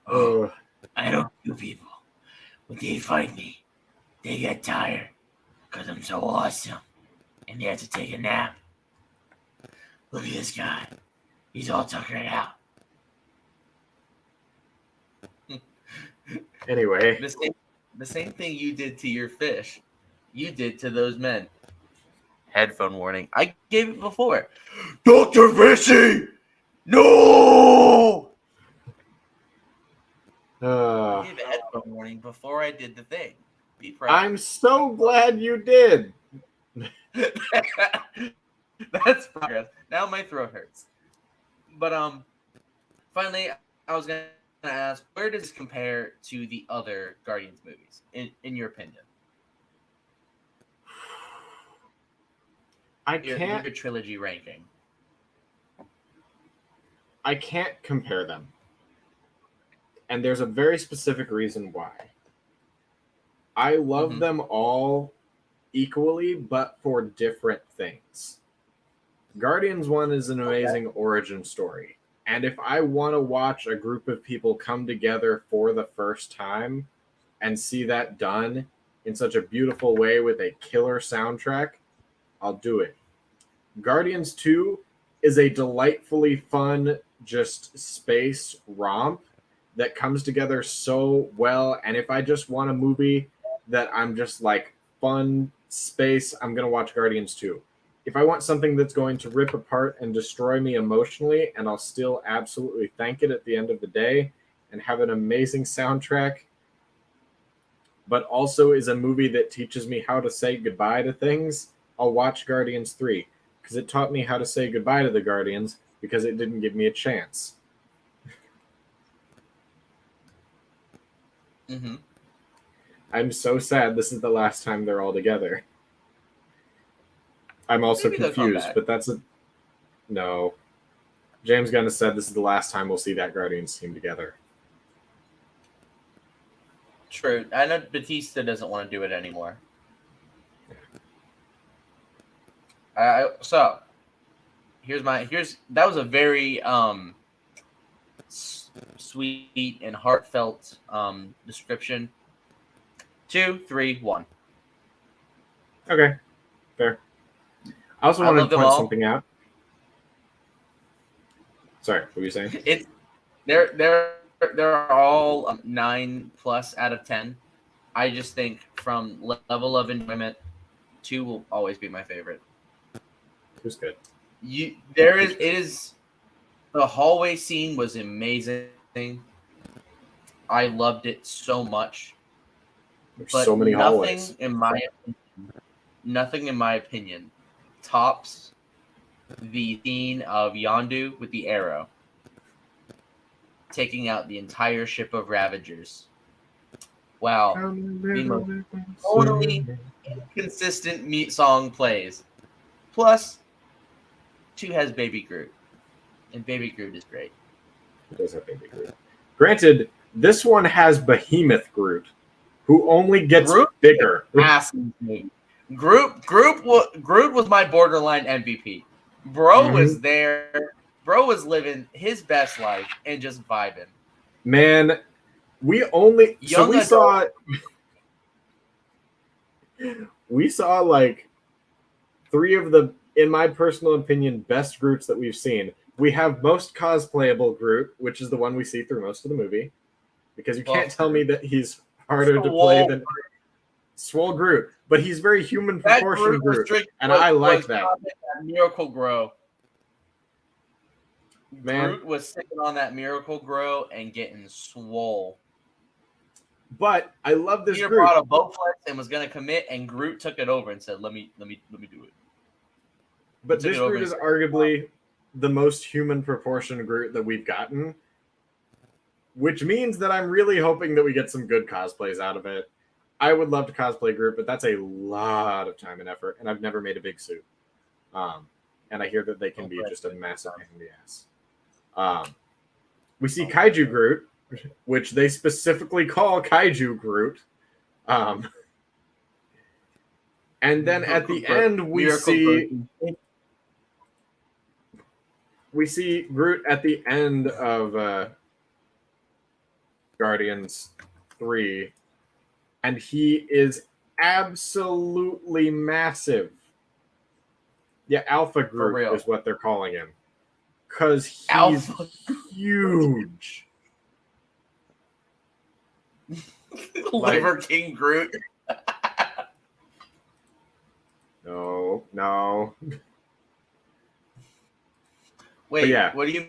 Oh. I don't kill people. When they fight me, they get tired because I'm so awesome and they have to take a nap. Look at this guy. He's all tuckered out. Anyway. The same thing you did to your fish, you did to those men. Headphone warning. I gave it before. Dr. Fishy! No! I gave a headphone warning before I did the thing. Be proud. I'm so glad you did. That's progress. Now my throat hurts. But finally, I was gonna ask, where does this compare to the other Guardians movies, in your opinion? Your trilogy ranking. I can't compare them. And there's a very specific reason why. I love them all equally, but for different things. Guardians 1 is an amazing origin story. And if I want to watch a group of people come together for the first time and see that done in such a beautiful way with a killer soundtrack, I'll do it. Guardians 2 is a delightfully fun, just space romp that comes together so well. And if I just want a movie that I'm just like fun space, I'm going to watch Guardians 2. If I want something that's going to rip apart and destroy me emotionally, and I'll still absolutely thank it at the end of the day and have an amazing soundtrack, but also is a movie that teaches me how to say goodbye to things, I'll watch Guardians 3 because it taught me how to say goodbye to the Guardians because it didn't give me a chance. I'm so sad this is the last time they're all together. I'm also confused, but that's no. James Gunn has said this is the last time we'll see that Guardians team together. True. I know Batista doesn't want to do it anymore. So here's that was a very sweet and heartfelt description. 2, 3, 1. Okay, fair. I also wanted to point something out. Sorry, what were you saying? They're all 9+ out of 10. I just think from level of enjoyment, 2 will always be my favorite. Who's good? It is the hallway scene was amazing. I loved it so much. There's but so many hallways. Nothing in my opinion tops the scene of Yondu with the arrow taking out the entire ship of Ravagers. Wow. The most totally inconsistent song plays. Plus, 2 has Baby Groot. And Baby Groot is great. It does have Baby Groot. Granted, this one has Behemoth Groot, who only gets bigger. Groot was my borderline MVP. Bro was there. Bro was living his best life and just vibing. Man, we saw like 3 of the, in my personal opinion, best Groots that we've seen. We have most cosplayable Groot, which is the one we see through most of the movie, because you can't tell me that he's harder to play than Swole Groot, but he's very human proportion Groot, and I like that. Miracle Grow. Man, Groot was sitting on that Miracle Grow and getting swole. But I love this. Peter brought a Bowflex and was going to commit, and Groot took it over and said, "Let me do it." But this Groot is arguably the most human proportion Groot that we've gotten, which means that I'm really hoping that we get some good cosplays out of it. I would love to cosplay Groot, but that's a lot of time and effort, and I've never made a big suit. And I hear that they can be just a massive pain in the ass. We see Kaiju Groot, which they specifically call Kaiju Groot. And then at the end, we see Groot at the end of Guardians 3, and he is absolutely massive. Yeah, Alpha Groot is what they're calling him, because he's huge. Liver King Groot. No. Wait, yeah. What do you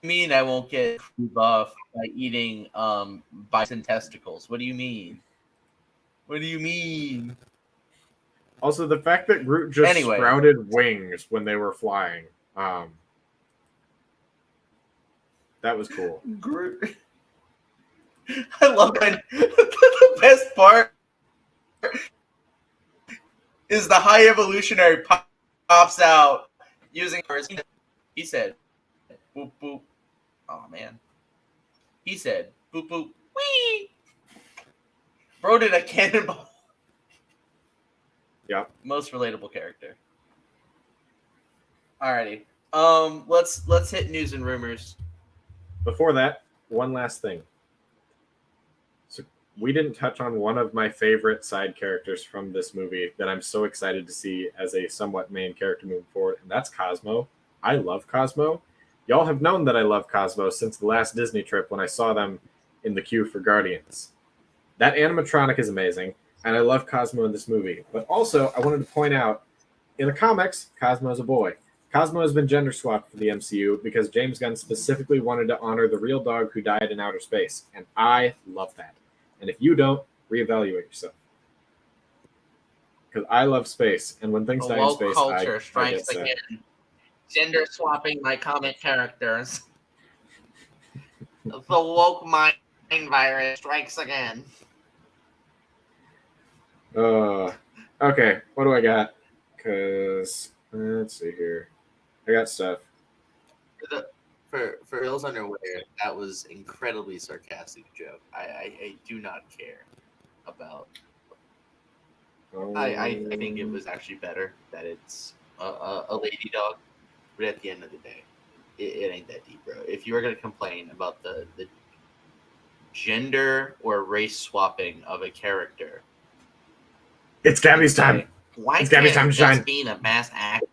mean I won't get buff by eating bison testicles? What do you mean? What do you mean? Also, the fact that Groot just sprouted wings when they were flying. That was cool. Groot. I love that. The best part is the high evolutionary pops out using his. He said, "Boop boop." Oh man. He said, "Boop boop." Wee. Bro did a cannonball. Yeah. Most relatable character. Alrighty. Let's hit news and rumors. Before that, one last thing. So we didn't touch on one of my favorite side characters from this movie that I'm so excited to see as a somewhat main character moving forward, and that's Cosmo. I love Cosmo. Y'all have known that I love Cosmo since the last Disney trip when I saw them in the queue for Guardians. That animatronic is amazing, and I love Cosmo in this movie. But also, I wanted to point out, in the comics, Cosmo is a boy. Cosmo has been gender swapped for the MCU because James Gunn specifically wanted to honor the real dog who died in outer space, and I love that. And if you don't, reevaluate yourself. Because I love space, and when things die in space, culture I get sad. Again. Gender swapping my comic characters. The woke mind virus strikes again. Okay, what do I got? Because let's see here, I got stuff. For those unaware, that was incredibly sarcastic joke. I do not care about. I think it was actually better that it's a lady dog. But at the end of the day, it ain't that deep, bro. If you were gonna complain about the gender or race swapping of a character, it's Gabby's time. Why it's Gabby's time to shine. Being a mass act?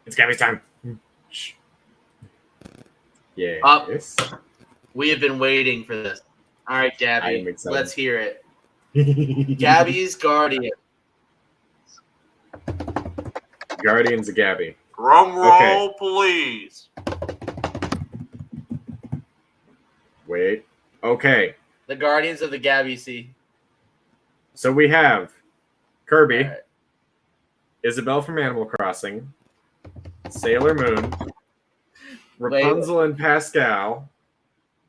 It's Gabby's time. Yes. We have been waiting for this. All right, Gabby, let's hear it. Gabby's Guardian. Guardians of Gabby. Drum roll, please. Wait. Okay. The Guardians of the Gabby Sea. So we have Kirby, right. Isabelle from Animal Crossing, Sailor Moon, Rapunzel and Pascal.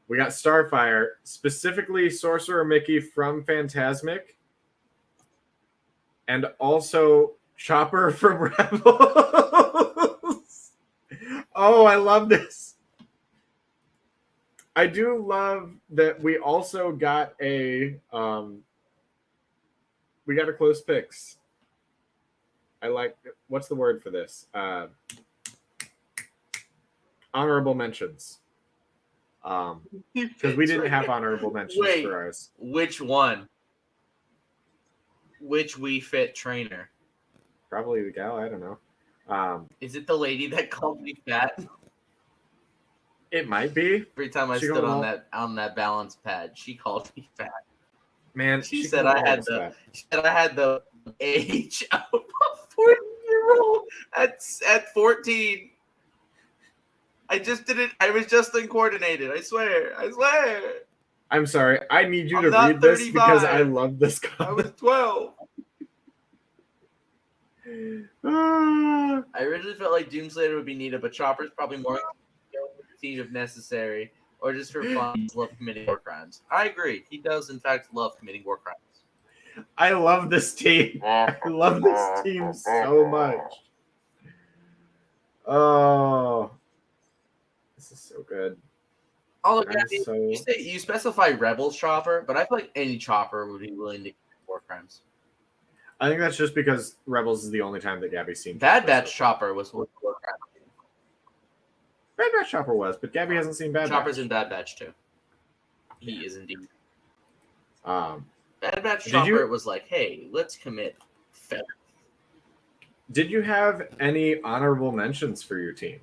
We got Starfire, specifically Sorcerer Mickey from Fantasmic, and also Chopper from Rebels. Oh, I love this. I do love that we also got a close picks. I like, what's the word for this? Honorable mentions. Because we didn't have honorable mentions for ours. Which one? Which Wii Fit trainer? Probably the gal. I don't know. Is it the lady that called me fat? It might be. Every time I stood on that balance pad, she called me fat. Man, she said I had the age of a 40-year-old at 14. I just didn't. I was just uncoordinated. I swear. I'm sorry. I need you to read 35. This because I love this comment. I was 12. I originally felt like Doomslayer would be needed, but Chopper's probably more team if necessary, or just for fun. He loves committing war crimes. I agree. He does, in fact, love committing war crimes. I love this team. I love this team so much. Oh. This is so good. Oh, you specify Rebels Chopper, but I feel like any Chopper would be willing to commit war crimes. I think that's just because Rebels is the only time that Gabby's seen. Bad Batch Chopper was war crime. Bad Batch Chopper was, but Gabby hasn't seen Bad Batch. Chopper's in Bad Batch too. He is indeed. Bad Batch Chopper was like, hey, let's commit feather. Did you have any honorable mentions for your team?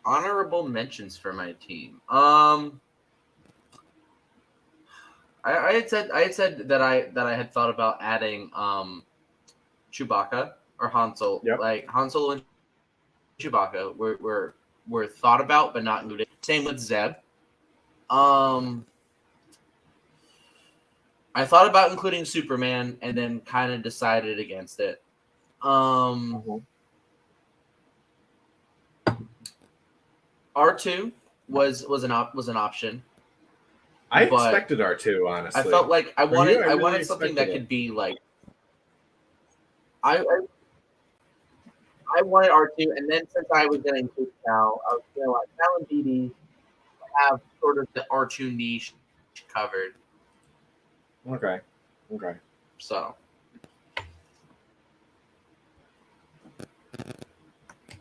Honorable mentions for my team. I had said that I had thought about adding Chewbacca or Han Solo. Yep. Like Han Solo and Chewbacca were thought about but not included. Same with Zeb. I thought about including Superman and then kind of decided against it. R2 was an option. I expected R2, honestly. I felt like I wanted something that could be like I wanted R2, and then since I was going to include Cal, I was going to like Cal and BD have sort of the R2 niche covered. Okay. So.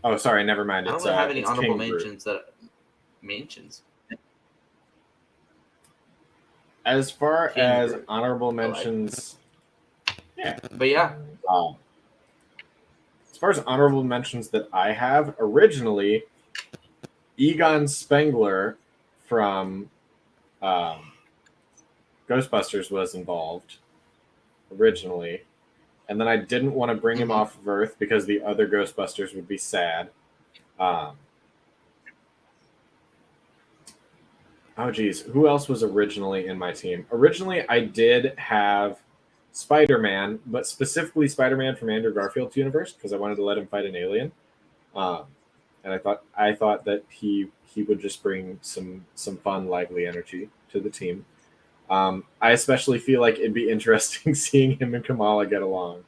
Oh, sorry. Never mind. I don't have any honorable mentions mentions. As far as honorable mentions, yeah. But yeah. As far as honorable mentions that I have, originally, Egon Spengler from Ghostbusters was involved originally. And then I didn't want to bring him off of Earth because the other Ghostbusters would be sad. Oh, geez. Who else was originally in my team? Originally, I did have Spider-Man, but specifically Spider-Man from Andrew Garfield's universe because I wanted to let him fight an alien. And I thought that he would just bring some fun, lively energy to the team. I especially feel like it'd be interesting seeing him and Kamala get along.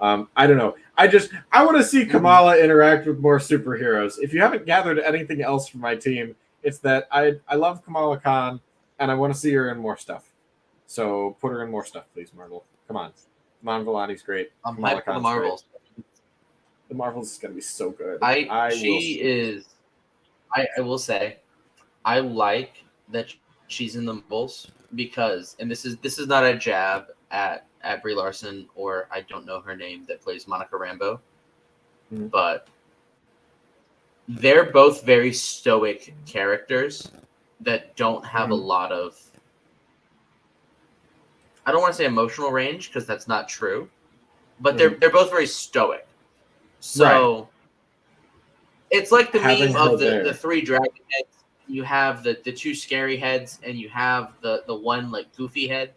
I don't know. I want to see Kamala interact with more superheroes. If you haven't gathered anything else from my team, it's that I love Kamala Khan, and I want to see her in more stuff. So put her in more stuff, please, Marvel. Come on. Iman Vellani's great. I'm hyped for the Marvels. Great. The Marvels is going to be so good. I will say, I like that she's in the Marvels because, and this is not a jab at Brie Larson, or I don't know her name, that plays Monica Rambeau, but they're both very stoic characters that don't have a lot of, I don't want to say emotional range because that's not true, but they're both very stoic. So it's like the meme of the three dragon heads. You have the two scary heads, and you have the one like goofy head.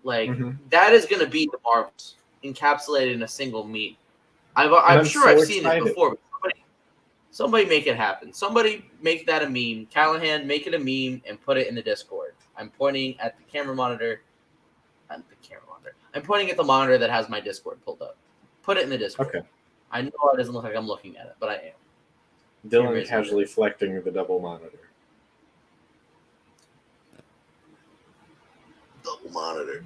Like that is going to be the Marvels encapsulated in a single meme. I'm sure I've seen it before, but somebody make it happen. Somebody make that a meme. Callahan, make it a meme and put it in the Discord. I'm pointing at the camera monitor. I'm pointing at the monitor that has my Discord pulled up. Put it in the Discord. Okay. I know it doesn't look like I'm looking at it, but I am. Dylan casually flecting the double monitor. Double monitor.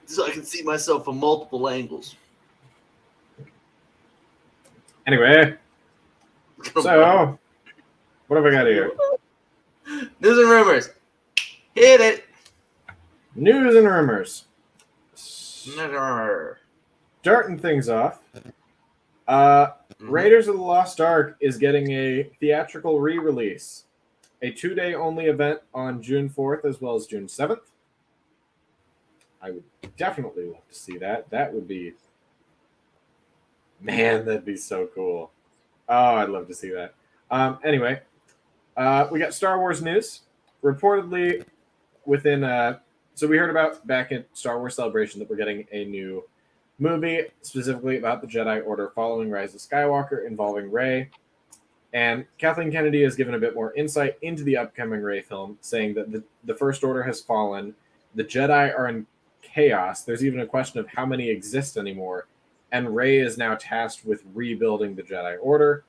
So I can see myself from multiple angles. Anyway. So, what have I got here? News and rumors. Hit it. News and rumors. Starting things off. Raiders of the Lost Ark is getting a theatrical re-release. A 2-day only event on June 4th as well as June 7th. I would definitely love to see that. That would be... Man, that'd be so cool. Oh, I'd love to see that. Anyway, we got Star Wars news. Reportedly, within... So we heard about back at Star Wars Celebration that we're getting a new movie specifically about the Jedi Order following Rise of Skywalker involving Rey. And Kathleen Kennedy has given a bit more insight into the upcoming Rey film, saying that the First Order has fallen, the Jedi are in chaos, there's even a question of how many exist anymore, and Rey is now tasked with rebuilding the Jedi Order.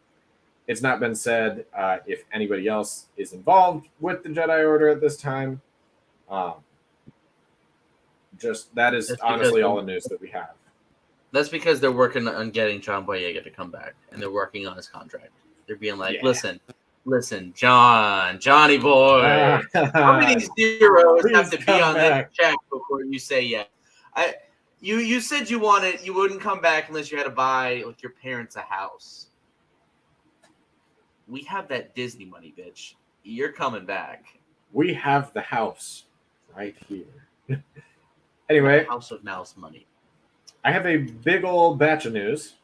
It's not been said if anybody else is involved with the Jedi Order at this time. Just that is honestly all the news that we have. That's because they're working on getting John Boyega to come back, and they're working on his contract. They're being like, listen, Johnny boy, how many zeros have to be on this check before you say yes? You said you wouldn't come back unless you had to buy like your parents a house. We have that Disney money, bitch. You're coming back. We have the house right here. Anyway, House of Mouse money. I have a big old batch of news.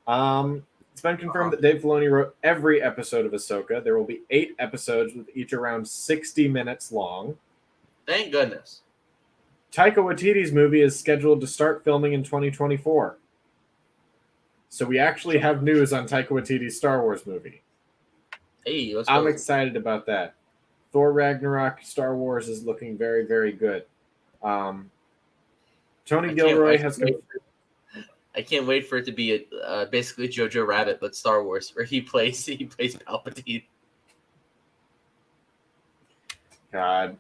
It's been confirmed that Dave Filoni wrote every episode of Ahsoka. There will be 8 episodes with each around 60 minutes long. Thank goodness. Taika Waititi's movie is scheduled to start filming in 2024. So we actually have news on Taika Waititi's Star Wars movie. Hey, I'm excited about that. Thor Ragnarok Star Wars is looking very, very good. Tony Gilroy has... I can't wait for it to be basically Jojo Rabbit, but Star Wars, where he plays Palpatine. God.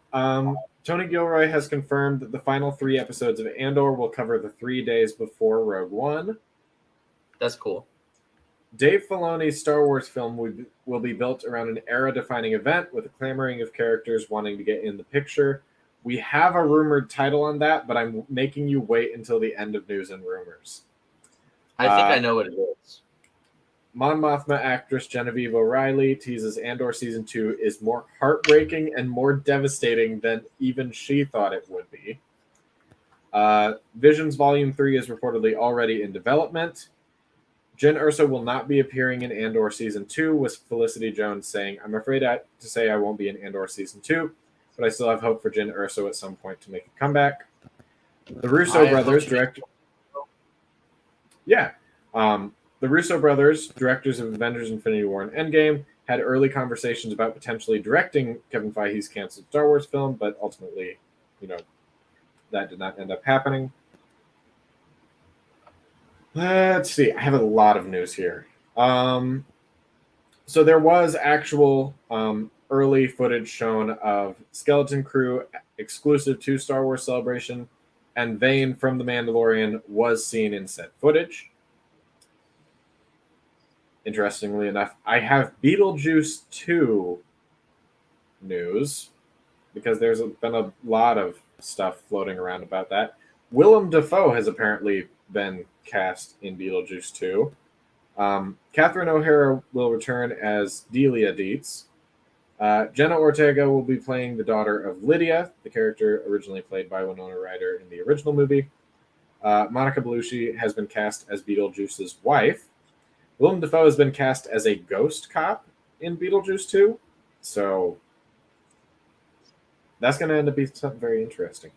Tony Gilroy has confirmed that the final 3 episodes of Andor will cover the 3 days before Rogue One. That's cool. Dave Filoni's Star Wars film will be built around an era-defining event with a clamoring of characters wanting to get in the picture. We have a rumored title on that, but I'm making you wait until the end of news and rumors. I think I know what it is. Mon Mothma actress Genevieve O'Reilly teases Andor Season 2 is more heartbreaking and more devastating than even she thought it would be. Visions Volume 3 is reportedly already in development. Jyn Erso will not be appearing in Andor Season 2, with Felicity Jones saying, I'm afraid to say I won't be in Andor Season 2, but I still have hope for Jyn Erso at some point to make a comeback. The Russo brothers, directors of Avengers Infinity War and Endgame, had early conversations about potentially directing Kevin Feige's canceled Star Wars film, but ultimately, that did not end up happening. Let's see. I have a lot of news here. So there was actual early footage shown of Skeleton Crew exclusive to Star Wars Celebration, and Vane from The Mandalorian was seen in said footage. Interestingly enough, I have Beetlejuice 2 news because there's been a lot of stuff floating around about that. Willem Dafoe has apparently been cast in Beetlejuice 2. Catherine O'Hara will return as Delia Dietz. Jenna Ortega will be playing the daughter of Lydia, the character originally played by Winona Ryder in the original movie. Monica Bellucci has been cast as Beetlejuice's wife. Willem Dafoe has been cast as a ghost cop in Beetlejuice 2. So that's going to end up being something very interesting.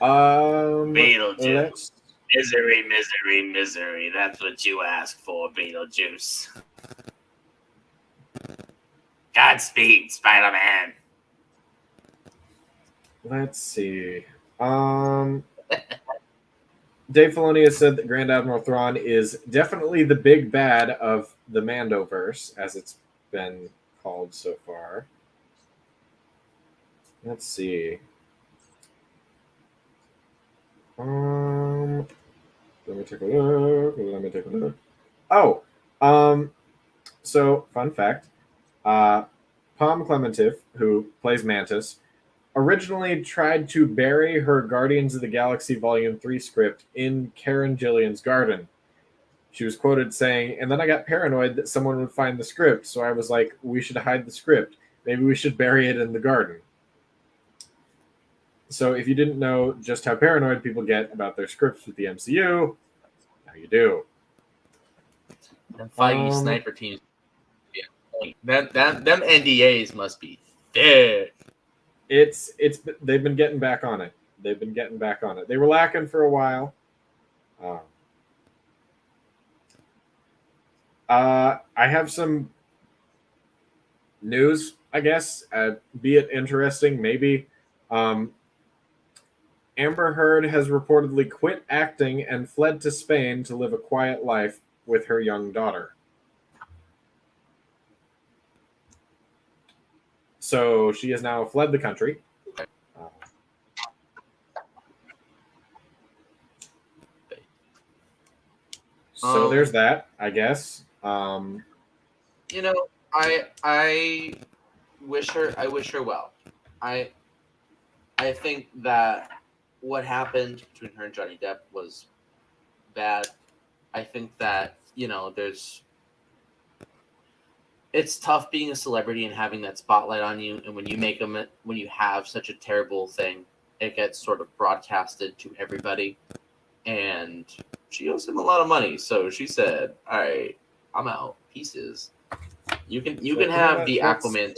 Beetlejuice. Misery, misery, misery. That's what you ask for, Beetlejuice. Godspeed, Spider-Man. Let's see. Dave Filoni has said that Grand Admiral Thrawn is definitely the big bad of the Mandoverse, as it's been called so far. Let's see. Let me take a look. Oh, so fun fact. Palm Clementif, who plays Mantis, originally tried to bury her Guardians of the Galaxy Volume 3 script in Karen Gillian's garden. She was quoted saying, "And then I got paranoid that someone would find the script, so I was like, we should hide the script. Maybe we should bury it in the garden." So if you didn't know just how paranoid people get about their scripts with the MCU, now you do. Them Feige sniper teams. Them NDAs must be thick. They've been getting back on it. They were lacking for a while. I have some news, I guess, be it interesting, maybe. Amber Heard has reportedly quit acting and fled to Spain to live a quiet life with her young daughter. So she has now fled the country. So there's that, I guess. I wish her well. I think that what happened between her and Johnny Depp was bad. I think that, it's tough being a celebrity and having that spotlight on you, and when you have such a terrible thing, it gets sort of broadcasted to everybody. And she owes him a lot of money, so she said, "All right, I'm out. Pieces. You can have the Aquaman.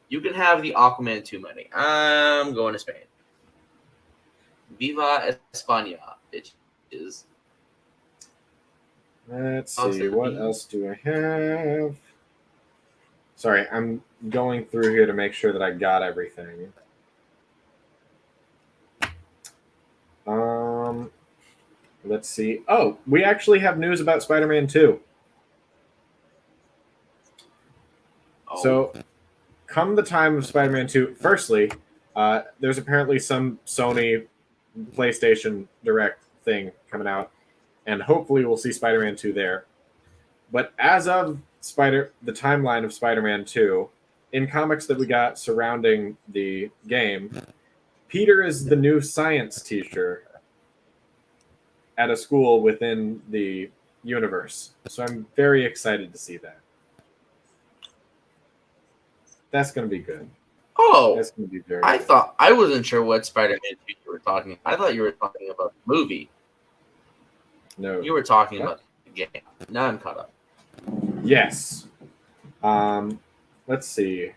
You can have the Aquaman 2 money. I'm going to Spain. Viva España, bitches." Let's see, what else do I have? Sorry, I'm going through here to make sure that I got everything. Let's see. Oh, we actually have news about Spider-Man 2. Oh. So, come the time of Spider-Man 2, firstly, there's apparently some Sony PlayStation Direct thing coming out, and hopefully we'll see Spider-Man 2 there. But as of the timeline of Spider-Man 2, in comics that we got surrounding the game, Peter is the new science teacher at a school within the universe. So I'm very excited to see that. That's going to be good. Oh, that's going to be very I good. thought I wasn't sure what Spider-Man 2 you were talking about. I thought you were talking about the movie. No. You were talking about the game. Now I'm caught up. Yes. Let's see.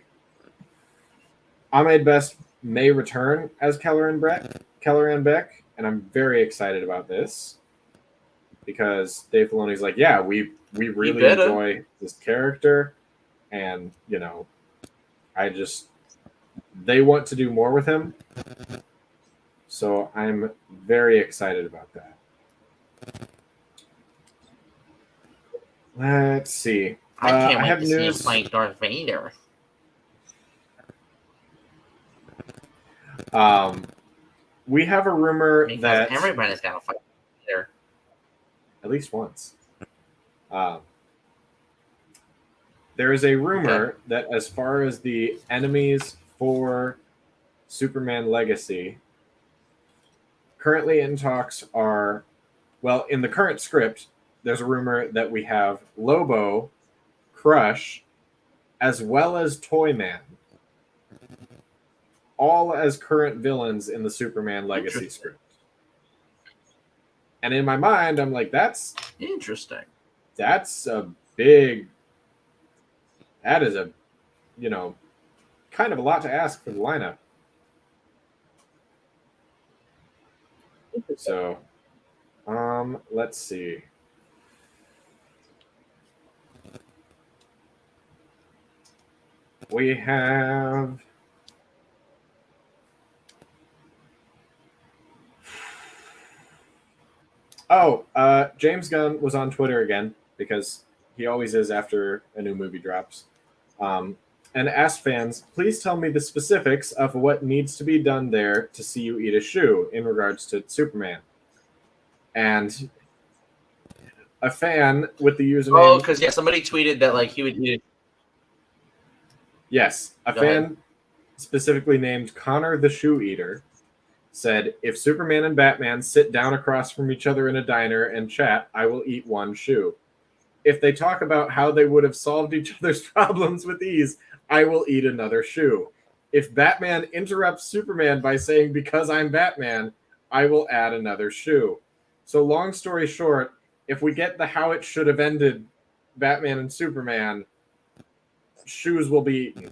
Ahmed Best may return as Keller and Beck, and I'm very excited about this because Dave Filoni's like, yeah, we really enjoy this character, and they want to do more with him, so I'm very excited about that. Let's see. I can't wait have to see him news. fight Darth Vader. We have a rumor Because that everybody's got to fight Vader. at least once. There is a rumor that as far as the enemies for Superman Legacy, currently in talks are, well, in the current script, there's a rumor that we have Lobo, Crush, as well as Toyman, all as current villains in the Superman Legacy script. And in my mind, I'm like, that's interesting. That's a big. That is a, kind of a lot to ask for the lineup. So, let's see. We have. Oh, James Gunn was on Twitter again because he always is after a new movie drops, and asked fans, please tell me the specifics of what needs to be done there to see you eat a shoe in regards to Superman. And a fan with the username... Oh, because somebody tweeted that like he would eat it. Yes, a Go fan ahead. specifically named Connor the Shoe Eater said, if Superman and Batman sit down across from each other in a diner and chat, I will eat one shoe. If they talk about how they would have solved each other's problems with ease, I will eat another shoe. If Batman interrupts Superman by saying, because I'm Batman, I will add another shoe. So long story short, if we get the how it should have ended Batman and Superman, shoes will be eaten.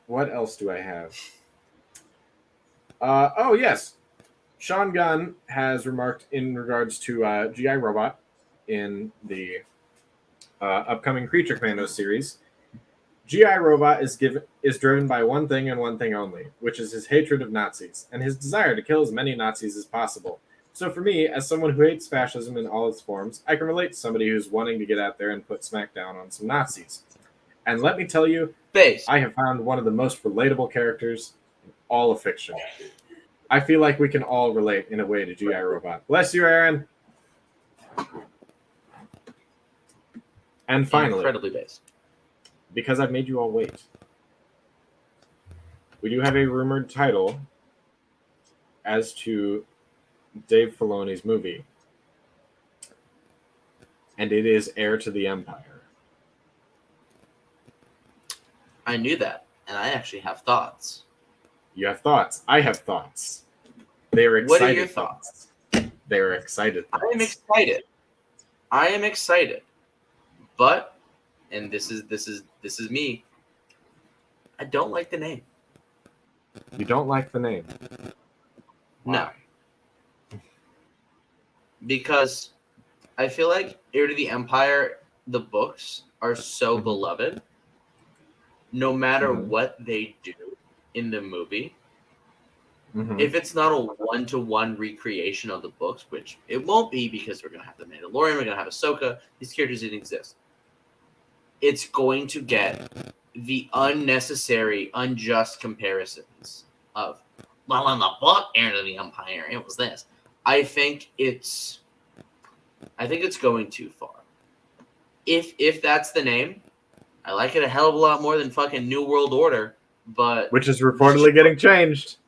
What else do I have? Oh, yes. Sean Gunn has remarked in regards to G.I. Robot in the upcoming Creature Commandos series. G.I. Robot is driven by one thing and one thing only, which is his hatred of Nazis and his desire to kill as many Nazis as possible. So for me, as someone who hates fascism in all its forms, I can relate to somebody who's wanting to get out there and put smack down on some Nazis. And let me tell you, I have found one of the most relatable characters in all of fiction. I feel like we can all relate in a way to G.I. Robot. Bless you, Aaron. And finally, Incredibly based. Because I've made you all wait, we do have a rumored title as to Dave Filoni's movie. And it is Heir to the Empire. I knew that, and I actually have thoughts. You have thoughts. I have thoughts. They are excited. What are your thoughts? They are excited. Thoughts. I am excited. I am excited. But, and this is me, I don't like the name. You don't like the name? Why? No. Because I feel like Heir to the Empire, the books are so beloved. No matter what they do in the movie, if it's not a one-to-one recreation of the books, which it won't be because we're going to have the Mandalorian, we're going to have Ahsoka, these characters didn't exist. It's going to get the unnecessary, unjust comparisons of, well, in the book, Heir to the Empire, it was this. I think it's going too far. If that's the name, I like it a hell of a lot more than fucking New World Order, but which is reportedly getting changed,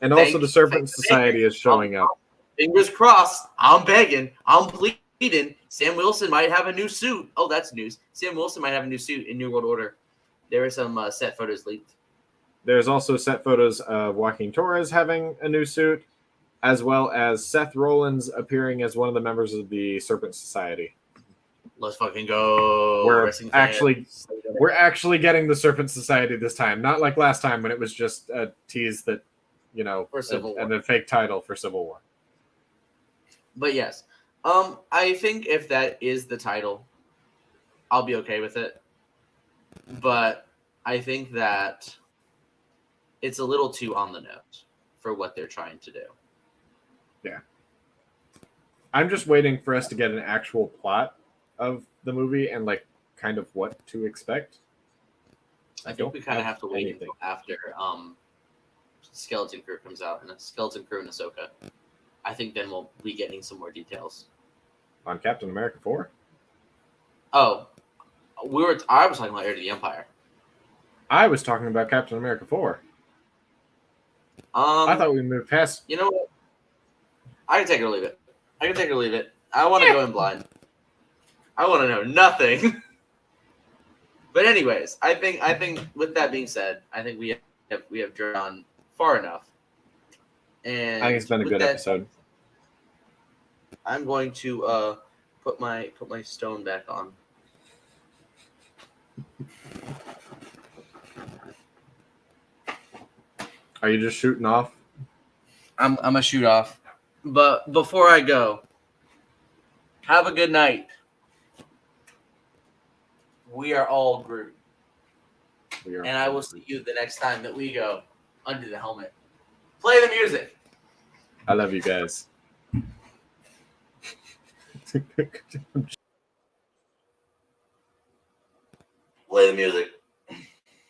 and also the Serpent Society is showing up. Fingers crossed. I'm begging. I'm pleading. Sam Wilson might have a new suit. Oh, that's news. Sam Wilson might have a new suit in New World Order. There are some set photos leaked. There's also set photos of Joaquin Torres having a new suit, as well as Seth Rollins appearing as one of the members of the Serpent Society. Let's fucking go. We're actually getting the Serpent Society this time, not like last time when it was just a tease that, for Civil War. And a fake title for Civil War. But yes, I think if that is the title, I'll be okay with it. But I think that it's a little too on the nose for what they're trying to do. Yeah. I'm just waiting for us to get an actual plot of the movie and like kind of what to expect. I think we kind of have to wait until after Skeleton Crew comes out and Skeleton Crew and Ahsoka. I think then we'll be getting some more details on Captain America 4. Oh, I was talking about Heir to the Empire. I was talking about Captain America 4. I thought we moved past. You know what? I can take it or leave it. I want to go in blind. I want to know nothing. But anyways, I think with that being said, I think we have drawn far enough. And I think it's been a good episode. I'm going to put my stone back on. Are you just shooting off? I'm gonna shoot off. But before I go, have a good night. We are all Groot. And I will see you the next time that we go under the helmet. Play the music. I love you guys. Play the music.